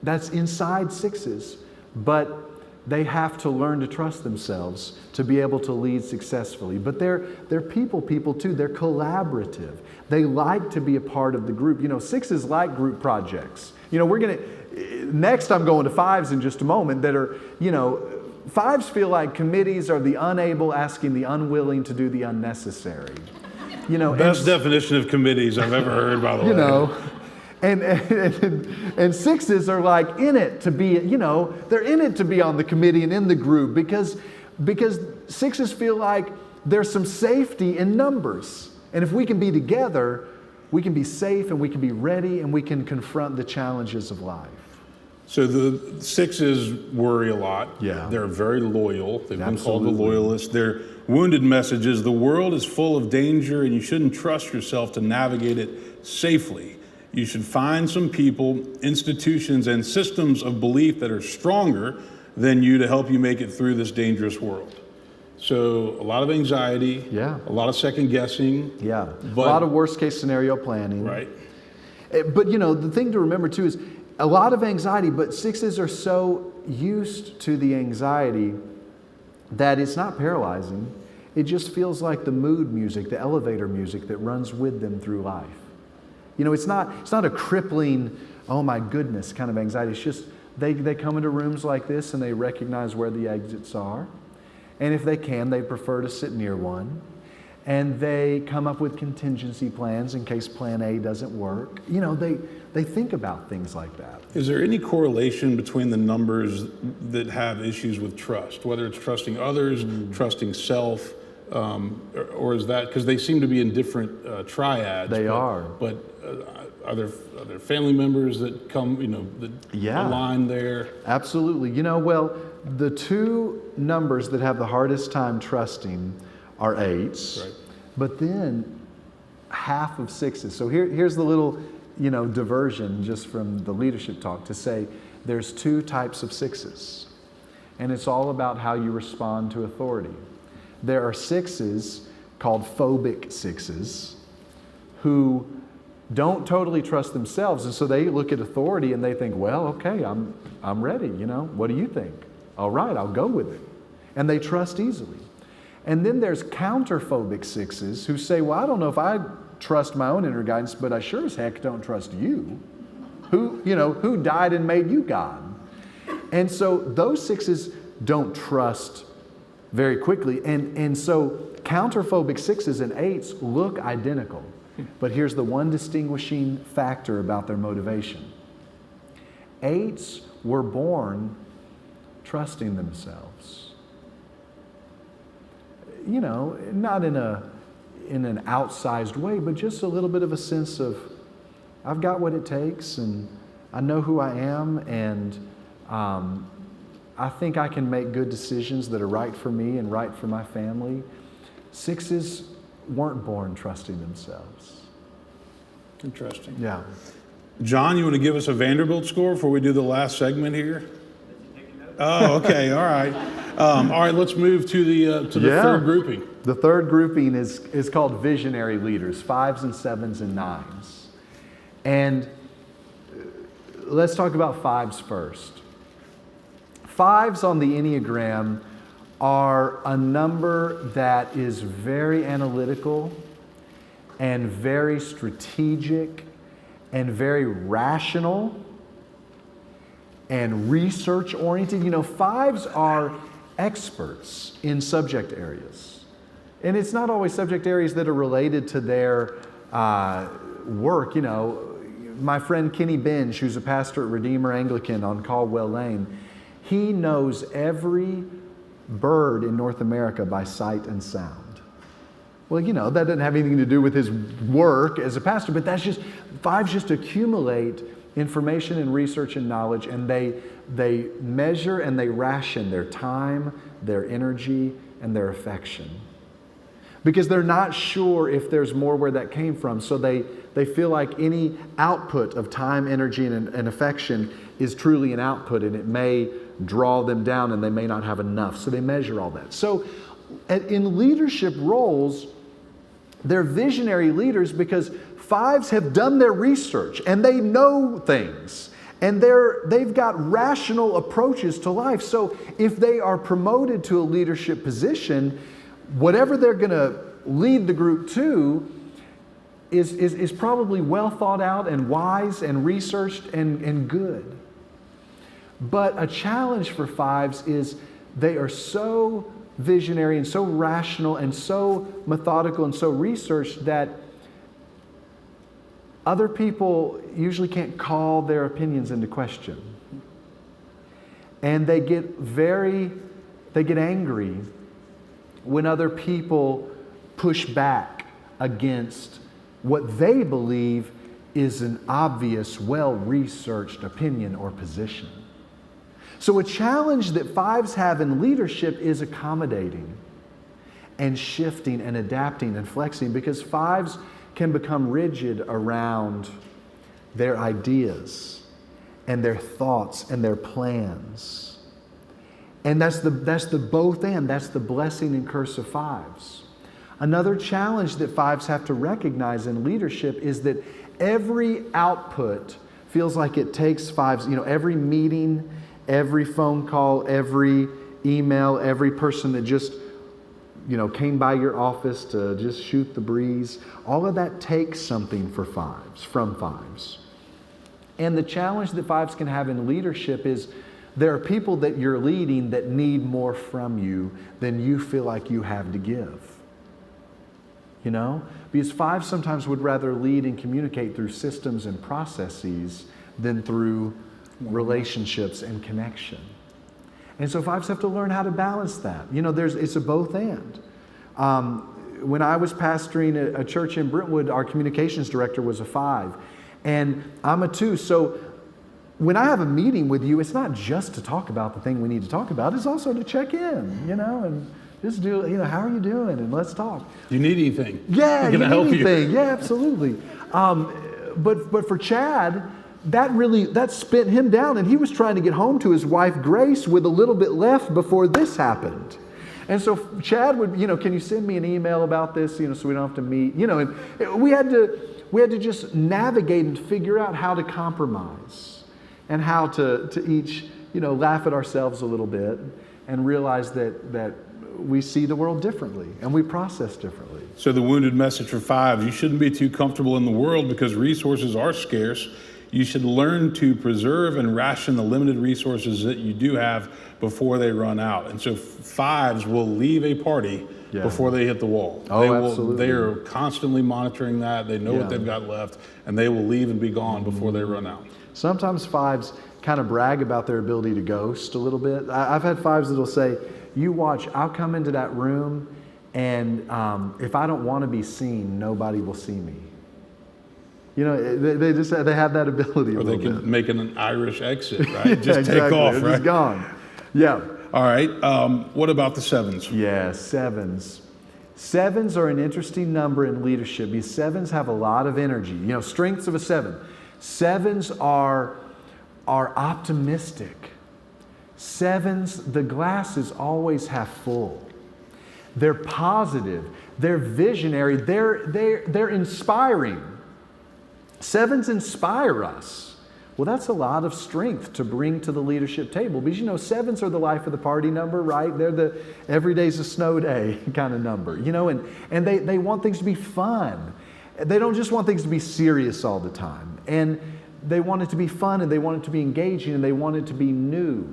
inside sixes. But they have to learn to trust themselves to be able to lead successfully. But they're people too. They're collaborative. They like to be a part of the group. Sixes like group projects. Next I'm going to fives in just a moment that are, fives feel like committees are the unable asking the unwilling to do the unnecessary. Best definition of committees I've ever heard, by the way. And sixes are like in it to be, they're in it to be on the committee and in the group because sixes feel like there's some safety in numbers. And if we can be together, we can be safe and we can be ready and we can confront the challenges of life. So the sixes worry a lot. Yeah. They're very loyal. They've been called the Absolutely. loyalists. Their wounded message is the world is full of danger and you shouldn't trust yourself to navigate it safely. You should find some people, institutions, and systems of belief that are stronger than you to help you make it through this dangerous world. So a lot of anxiety, Yeah. a lot of second guessing. Yeah, But- a lot of worst case scenario planning. Right. But the thing to remember too is a lot of anxiety, but sixes are so used to the anxiety that it's not paralyzing. It just feels like the mood music, the elevator music that runs with them through life. It's not a crippling, oh my goodness kind of anxiety. It's just they come into rooms like this and they recognize where the exits are. And if they can, they prefer to sit near one. And they come up with contingency plans in case plan A doesn't work. They think about things like that. Is there any correlation between the numbers that have issues with trust, whether it's trusting others, trusting self, or is that, because they seem to be in different triads. They are. But are there family members that come, that Yeah. align there? Absolutely. The two numbers that have the hardest time trusting are eights, Right. but then half of sixes. So here's the little, diversion just from the leadership talk to say there's two types of sixes, and it's all about how you respond to authority. There are sixes called phobic sixes who don't totally trust themselves, and so they look at authority and they think, well, okay, I'm ready. What do you think? All right, I'll go with it, and they trust easily. And then there's counterphobic sixes who say, well, I don't know if I trust my own inner guidance, but I sure as heck don't trust you. Who died and made you God? And so those sixes don't trust very quickly. And so counterphobic sixes and eights look identical. But here's the one distinguishing factor about their motivation. Eights were born trusting themselves. Not in an outsized way, but just a little bit of a sense of, I've got what it takes, and I know who I am, and I think I can make good decisions that are right for me and right for my family. Sixes weren't born trusting themselves. Interesting. Yeah. John, you want to give us a Vanderbilt score before we do the last segment here? Oh, okay, all right. All right, let's move to the third grouping. The third grouping is called visionary leaders, 5s and 7s and 9s. And let's talk about 5s first. 5s on the Enneagram are a number that is very analytical and very strategic and very rational and research oriented. You know, 5s are experts in subject areas. And it's not always subject areas that are related to their work. You know, my friend Kenny Benj, who's a pastor at Redeemer Anglican on Caldwell Lane, he knows every bird in North America by sight and sound. Well, you know, that doesn't have anything to do with his work as a pastor, but that's just, 5s just accumulate information and research and knowledge, and they measure and they ration their time, their energy, and their affection. Because they're not sure if there's more where that came from, so they feel like any output of time, energy, and affection is truly an output, and it may draw them down and they may not have enough. So they measure all that. So in leadership roles, they're visionary leaders because 5s have done their research and they know things and they've got rational approaches to life. So if they are promoted to a leadership position, whatever they're going to lead the group to is probably well thought out and wise and researched and good. But a challenge for 5s is they are so visionary and so rational and so methodical and so researched that other people usually can't call their opinions into question. And they get angry when other people push back against what they believe is an obvious, well-researched opinion or position. So a challenge that 5s have in leadership is accommodating and shifting and adapting and flexing, because 5s can become rigid around their ideas and their thoughts and their plans. And that's the both and. That's the blessing and curse of 5s. Another challenge that 5s have to recognize in leadership is that every output feels like it takes 5s, you know, every meeting, every phone call, every email, every person that just, you know, came by your office to just shoot the breeze, all of that takes something from 5s. And the challenge that 5s can have in leadership is there are people that you're leading that need more from you than you feel like you have to give. You know? Because 5s sometimes would rather lead and communicate through systems and processes than through relationships and connection. And so 5s have to learn how to balance that. You know, it's a both and. When I was pastoring a church in Brentwood, our communications director was a 5, and I'm a 2. So when I have a meeting with you, it's not just to talk about the thing we need to talk about, it's also to check in, you know, and just do, you know, how are you doing? And let's talk. You need anything? Yeah, you need anything. Yeah, absolutely. But for Chad, that spent him down, and he was trying to get home to his wife Grace with a little bit left before this happened. And so Chad would, you know, can you send me an email about this, you know, so we don't have to meet, you know, and we had to just navigate and figure out how to compromise and how to each, you know, laugh at ourselves a little bit and realize that we see the world differently and we process differently. So the wounded message for 5, you shouldn't be too comfortable in the world because resources are scarce. You should learn to preserve and ration the limited resources that you do have before they run out. And so 5s will leave a party before they hit the wall. Absolutely. They are constantly monitoring that. They know what they've got left, and they will leave and be gone before they run out. Sometimes 5s kind of brag about their ability to ghost a little bit. I've had 5s that'll say, you watch, I'll come into that room, and if I don't want to be seen, nobody will see me. You know, they have that ability. Or they can make an Irish exit, right? Just take off, right? Just gone. Yeah. All right. What about the 7s? Yeah, 7s. 7s are an interesting number in leadership because 7s have a lot of energy. You know, strengths of a 7. 7s are optimistic. Sevens, the glass is always half full. They're positive. They're visionary. They're inspiring. Sevens inspire us. Well, that's a lot of strength to bring to the leadership table because, you know, sevens are the life of the party number, right? They're the every day's a snow day kind of number, you know, and they want things to be fun. They don't just want things to be serious all the time. And they want it to be fun, and they want it to be engaging, and they want it to be new.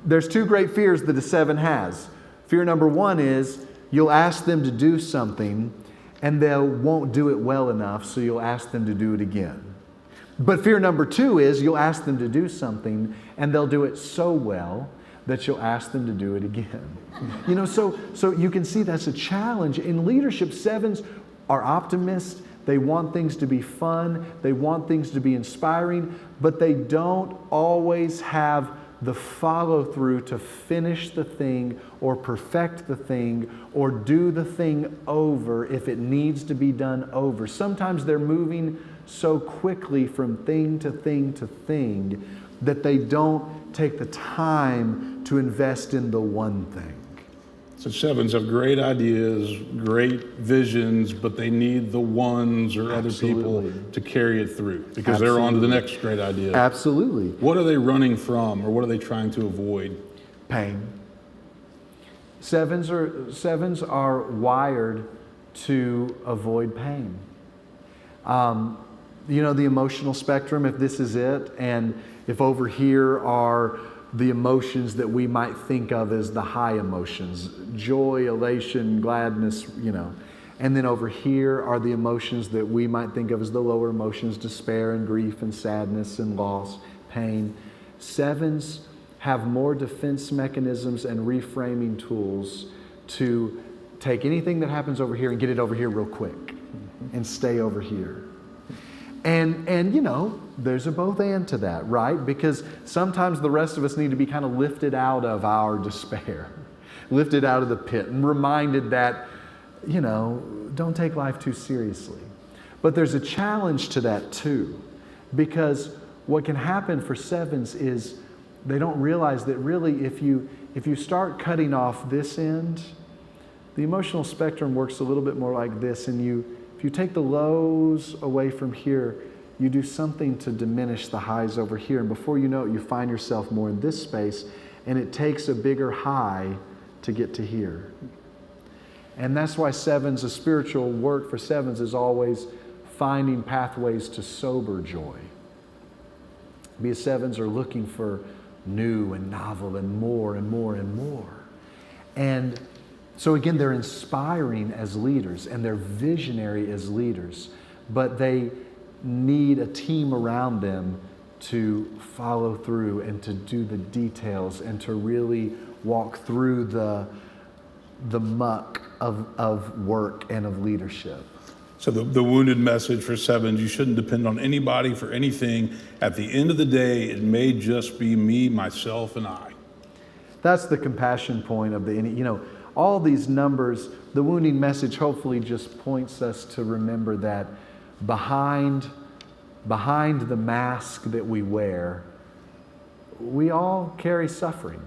There's two great fears that a seven has. Fear number one is you'll ask them to do something, and they won't do it well enough, so you'll ask them to do it again. But fear number two is you'll ask them to do something and they'll do it so well that you'll ask them to do it again. You know, so you can see that's a challenge. In leadership, sevens are optimists. They want things to be fun. They want things to be inspiring, but they don't always have the follow through to finish the thing or perfect the thing or do the thing over if it needs to be done over. Sometimes they're moving so quickly from thing to thing to thing that they don't take the time to invest in the one thing. So sevens have great ideas, great visions, but they need the ones or other people to carry it through because they're on to the next great idea. Absolutely. What are they running from, or what are they trying to avoid? Pain. Sevens are wired to avoid pain. You know, the emotional spectrum, if this is it, and if over here are the emotions that we might think of as the high emotions, joy, elation, gladness, you know. And then over here are the emotions that we might think of as the lower emotions, despair and grief and sadness and loss, pain. Sevens have more defense mechanisms and reframing tools to take anything that happens over here and get it over here real quick and stay over here. And you know, there's a both and to that, right? Because sometimes the rest of us need to be kind of lifted out of our despair, lifted out of the pit and reminded that, you know, don't take life too seriously. But there's a challenge to that too, because what can happen for sevens is they don't realize that really if you start cutting off this end, the emotional spectrum works a little bit more like this, and if you take the lows away from here, you do something to diminish the highs over here. And before you know it, you find yourself more in this space, and it takes a bigger high to get to here. And that's why sevens, a spiritual work for sevens is always finding pathways to sober joy. Because sevens are looking for new and novel and more and more and more. And so again, they're inspiring as leaders and they're visionary as leaders, but they need a team around them to follow through and to do the details and to really walk through the muck of work and of leadership. So the wounded message for sevens, you shouldn't depend on anybody for anything. At the end of the day, it may just be me, myself, and I. That's the compassion point of all these numbers. The wounding message hopefully just points us to remember that behind the mask that we wear, we all carry suffering.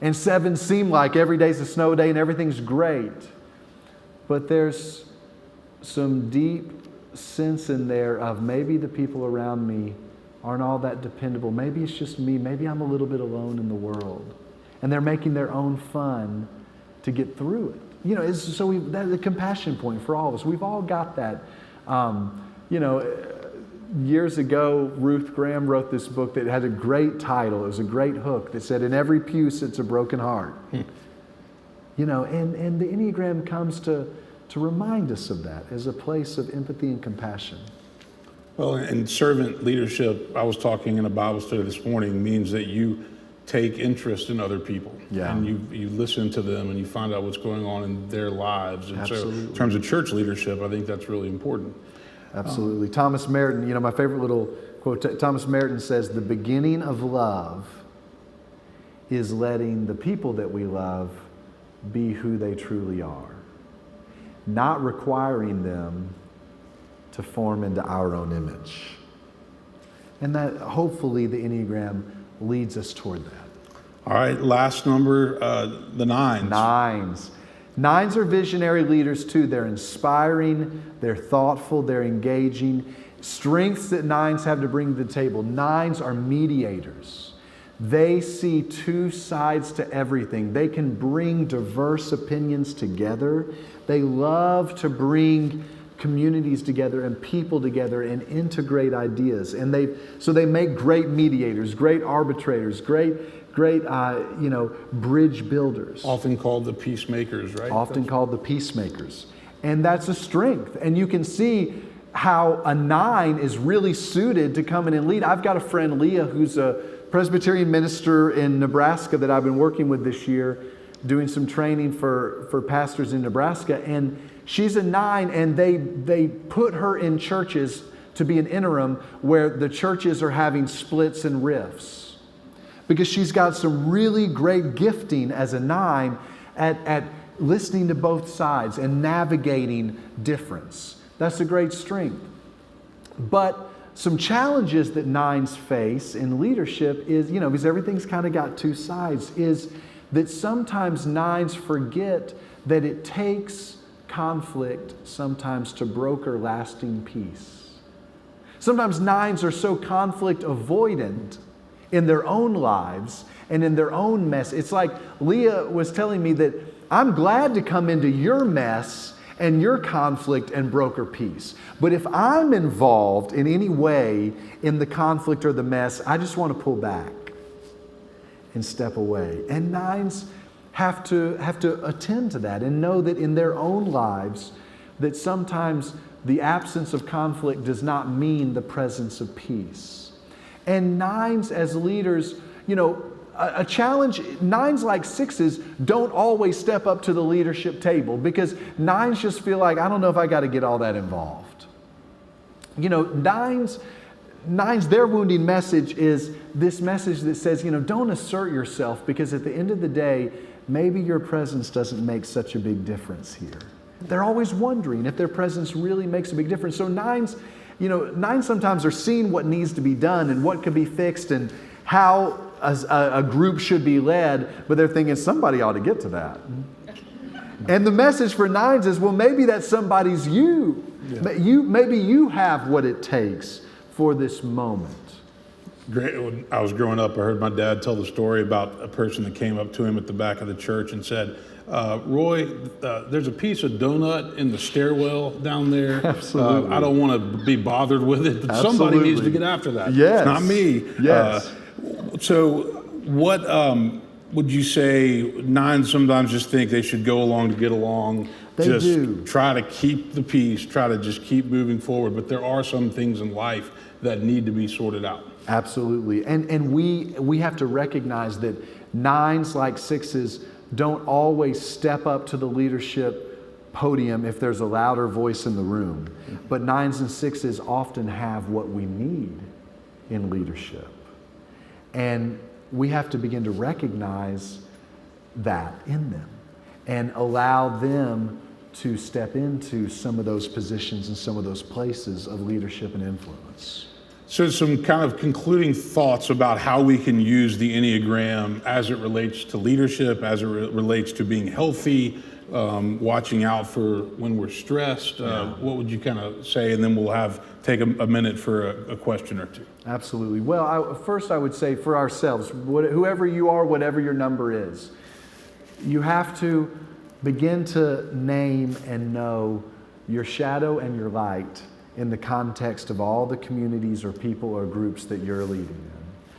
And sevens seem like every day's a snow day and everything's great. But there's some deep sense in there of maybe the people around me aren't all that dependable. Maybe it's just me. Maybe I'm a little bit alone in the world. And they're making their own fun to get through it. That's the compassion point for all of us. We've all got that. Years ago, Ruth Graham wrote this book that had a great title. It was a great hook that said, "In every pew sits a broken heart." And the Enneagram comes to remind us of that as a place of empathy and compassion. Well, in servant leadership, I was talking in a Bible study this morning, means that you take interest in other people. Yeah. And you listen to them and you find out what's going on in their lives. And Absolutely. So in terms of church leadership, I think that's really important. Absolutely. Thomas Merton, my favorite little quote, Thomas Merton says, "The beginning of love is letting the people that we love be who they truly are, not requiring them to form into our own image." And that hopefully the Enneagram leads us toward that. All right, last number, the nines. Nines. Nines are visionary leaders too. They're inspiring, they're thoughtful, they're engaging. Strengths that nines have to bring to the table. Nines are mediators. They see two sides to everything. They can bring diverse opinions together. They love to bring communities together and people together and integrate ideas. And they make great mediators, great arbitrators, great bridge builders. Often called the peacemakers, right? Often called the peacemakers. And that's a strength. And you can see how a nine is really suited to come in and lead. I've got a friend, Leah, who's a Presbyterian minister in Nebraska that I've been working with this year, doing some training for pastors in Nebraska. And she's a nine, and they put her in churches to be an interim where the churches are having splits and rifts. Because she's got some really great gifting as a nine at listening to both sides and navigating difference. That's a great strength. But some challenges that nines face in leadership is, because everything's kind of got two sides, is that sometimes nines forget that it takes conflict sometimes to broker lasting peace. Sometimes nines are so conflict avoidant in their own lives and in their own mess. It's like Leah was telling me that I'm glad to come into your mess and your conflict and broker peace. But if I'm involved in any way in the conflict or the mess, I just want to pull back and step away. And nines have to attend to that and know that in their own lives that sometimes the absence of conflict does not mean the presence of peace. And nines as leaders, a challenge, nines like sixes don't always step up to the leadership table because nines just feel like, I don't know if I got to get all that involved. Nines, their wounding message is this message that says, don't assert yourself because at the end of the day, maybe your presence doesn't make such a big difference here. They're always wondering if their presence really makes a big difference. So nines sometimes are seeing what needs to be done and what could be fixed and how a group should be led, but they're thinking somebody ought to get to that. And the message for nines is, well, maybe that somebody's you. Yeah. Maybe you have what it takes for this moment. Great. When I was growing up, I heard my dad tell the story about a person that came up to him at the back of the church and said, Roy, there's a piece of donut in the stairwell down there. Absolutely. I don't want to be bothered with it, but Absolutely. Somebody needs to get after that. Yes. It's not me. Yes. So what would you say nines sometimes just think they should go along to get along? They just do. Try to keep the peace, try to just keep moving forward. But there are some things in life that need to be sorted out. Absolutely. And we have to recognize that nines like sixes don't always step up to the leadership podium if there's a louder voice in the room. But nines and sixes often have what we need in leadership. And we have to begin to recognize that in them and allow them to step into some of those positions and some of those places of leadership and influence. So some kind of concluding thoughts about how we can use the Enneagram as it relates to leadership, as it relates to being healthy, watching out for when we're stressed. What would you kind of say? And then we'll take a minute for a question or two. Absolutely. Well, first I would say for ourselves, whoever you are, whatever your number is, you have to begin to name and know your shadow and your light in the context of all the communities or people or groups that you're leading in.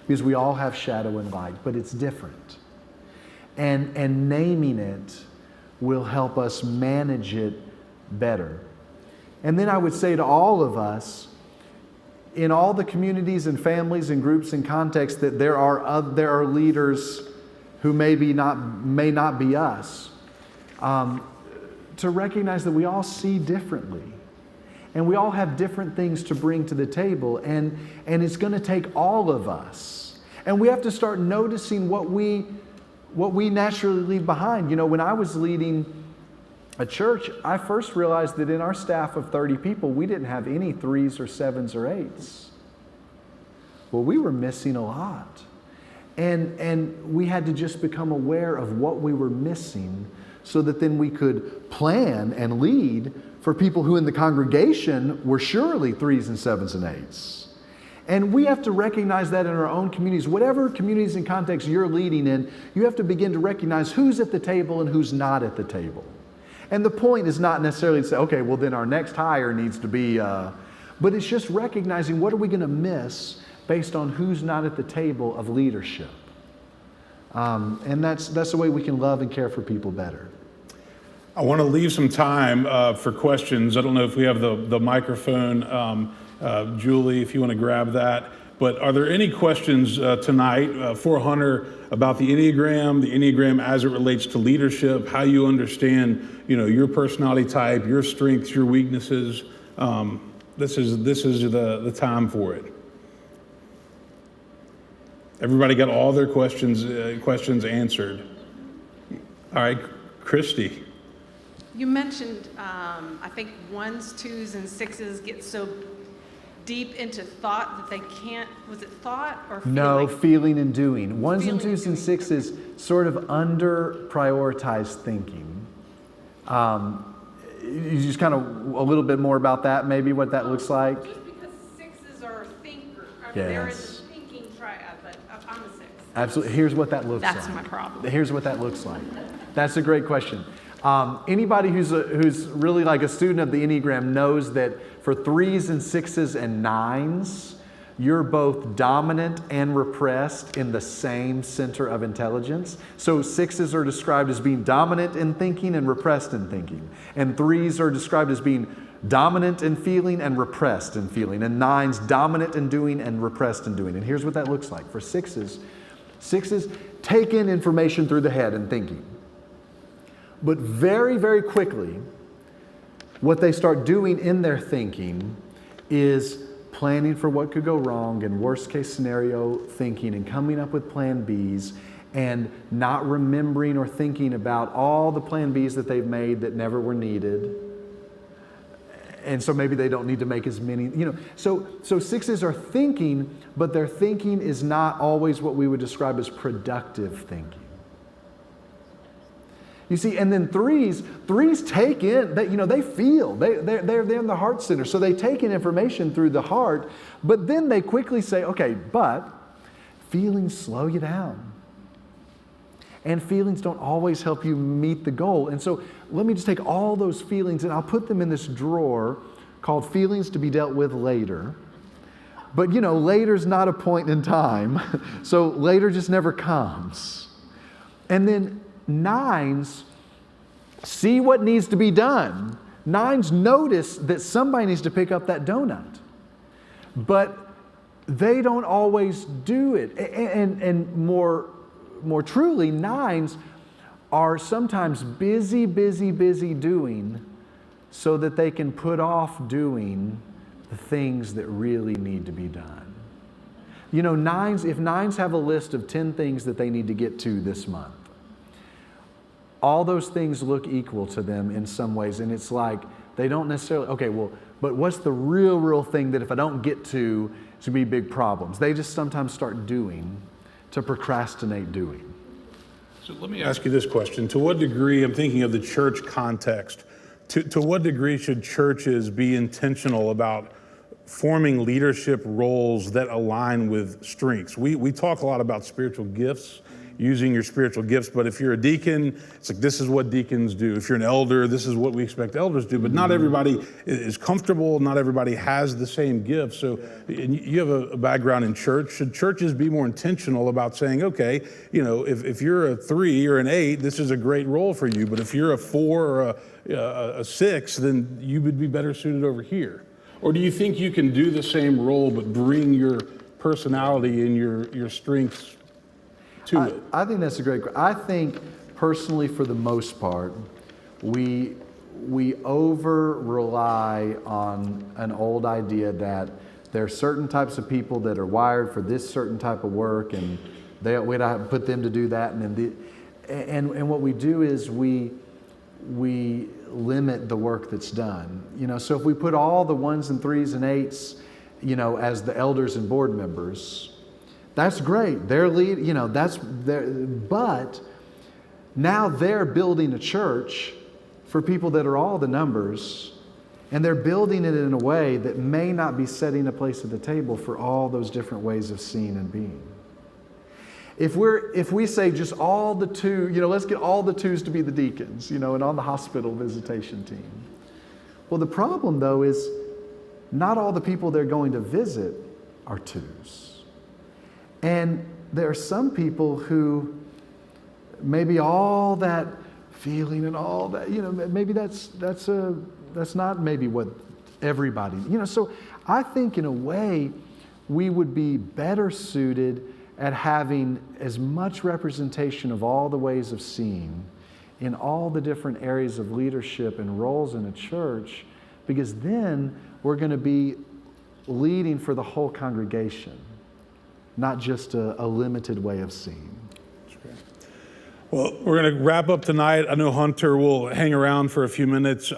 Because we all have shadow and light, but it's different. And naming it will help us manage it better. And then I would say to all of us, in all the communities and families and groups and contexts that there are leaders who may not be us, to recognize that we all see differently. And we all have different things to bring to the table, and it's going to take all of us. And we have to start noticing what we naturally leave behind. When I was leading a church, I first realized that in our staff of 30 people, we didn't have any 3s or 7s or 8s. Well, we were missing a lot. And we had to just become aware of what we were missing so that then we could plan and lead for people who in the congregation were surely 3s and 7s and 8s. And we have to recognize that in our own communities. Whatever communities and contexts you're leading in, you have to begin to recognize who's at the table and who's not at the table. And the point is not necessarily to say, okay, well then our next hire needs to be, but it's just recognizing what are we going to miss based on who's not at the table of leadership. And that's the way we can love and care for people better. I want to leave some time for questions. I don't know if we have the microphone. Julie, if you want to grab that. But are there any questions tonight for Hunter about the Enneagram as it relates to leadership, how you understand, your personality type, your strengths, your weaknesses? This is the time for it. Everybody got all their questions answered. All right, Christy. You mentioned, I think 1s, 2s, and 6s get so deep into thought that they can't, was it thought or feeling? No, feeling and doing. 1s and Feeling 2s and doing. 6s sort of under prioritized thinking. You just kind of a little bit more about that, maybe what that looks like. Just because 6s are thinkers. I mean, they're in the Yes. thinking triad, but I'm a 6. Absolutely. Here's what that looks like. That's my problem. Here's what that looks like. That's a great question. Anybody who's really like a student of the Enneagram knows that for 3s and 6s and 9s, you're both dominant and repressed in the same center of intelligence. So 6s are described as being dominant in thinking and repressed in thinking. And 3s are described as being dominant in feeling and repressed in feeling. And 9s dominant in doing and repressed in doing. And here's what that looks like. For 6s take in information through the head and thinking. But very, very quickly, what they start doing in their thinking is planning for what could go wrong and worst case scenario thinking and coming up with plan Bs and not remembering or thinking about all the plan Bs that they've made that never were needed. And so maybe they don't need to make as many, So 6s are thinking, but their thinking is not always what we would describe as productive thinking. You see, and then 3s take in, they feel, they're in the heart center. So they take in information through the heart, but then they quickly say, okay, but feelings slow you down. And feelings don't always help you meet the goal. And so let me just take all those feelings and I'll put them in this drawer called feelings to be dealt with later. But later's not a point in time. So later just never comes. And then 9s see what needs to be done. 9s notice that somebody needs to pick up that donut. But they don't always do it. And more truly, 9s are sometimes busy doing so that they can put off doing the things that really need to be done. If 9s have a list of 10 things that they need to get to this month, all those things look equal to them in some ways, and it's like they don't necessarily, but what's the real thing that if I don't get to, it's going to be big problems? They just sometimes start doing to procrastinate doing. So let me ask you this question. To what degree, I'm thinking of the church context, to what degree should churches be intentional about forming leadership roles that align with strengths? We talk a lot about spiritual gifts, using your spiritual gifts, but if you're a deacon, it's like this is what deacons do. If you're an elder, this is what we expect elders to do, but not everybody is comfortable, not everybody has the same gifts. So you have a background in church. Should churches be more intentional about saying, okay, if you're a 3 or an 8, this is a great role for you, but if you're a 4 or a 6, then you would be better suited over here? Or do you think you can do the same role but bring your personality and your strengths to it? I think that's a great question. I think personally, for the most part, we over-rely on an old idea that there are certain types of people that are wired for this certain type of work, and we'd have to put them to do that. And what we do is we limit the work that's done. So if we put all the 1s and 3s and 8s, as the elders and board members, That's great. They're lead, but now they're building a church for people that are all the numbers, and they're building it in a way that may not be setting a place at the table for all those different ways of seeing and being. If we say just all the two, let's get all the twos to be the deacons, and on the hospital visitation team. Well, the problem though is not all the people they're going to visit are twos. And there are some people who maybe all that feeling and all that, maybe that's not maybe what everybody, so I think in a way we would be better suited at having as much representation of all the ways of seeing in all the different areas of leadership and roles in a church, because then we're going to be leading for the whole congregation, not just a limited way of seeing. Well, we're going to wrap up tonight. I know Hunter will hang around for a few minutes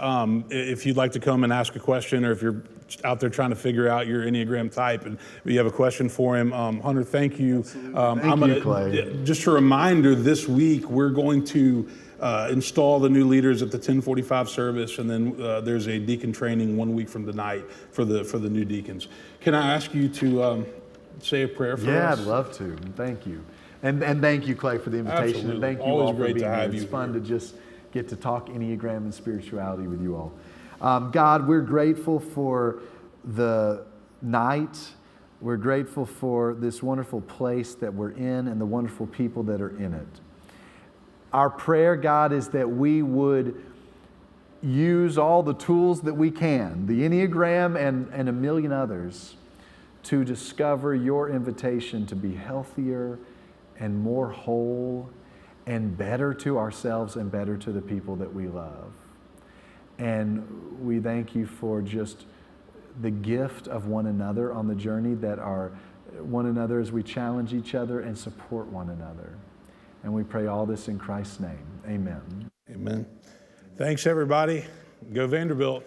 if you'd like to come and ask a question, or if you're out there trying to figure out your Enneagram type and you have a question for him. Hunter, thank you. Thank you, Clay. Just a reminder, this week we're going to install the new leaders at the 10:45 service, and then there's a deacon training 1 week from tonight for the new deacons. Can I ask you to say a prayer for us? Yeah, I'd love to. Thank you. And thank you, Clay, for the invitation. Absolutely. And thank you Always all for great being to have here. you It's fun here. to just get to talk Enneagram and spirituality with you all. God, we're grateful for the night. We're grateful for this wonderful place that we're in and the wonderful people that are in it. Our prayer, God, is that we would use all the tools that we can, the Enneagram and a million others, to discover your invitation to be healthier and more whole and better to ourselves and better to the people that we love. And we thank you for just the gift of one another on the journey, that are one another as we challenge each other and support one another. And we pray all this in Christ's name. Amen. Amen. Thanks, everybody. Go Vanderbilt.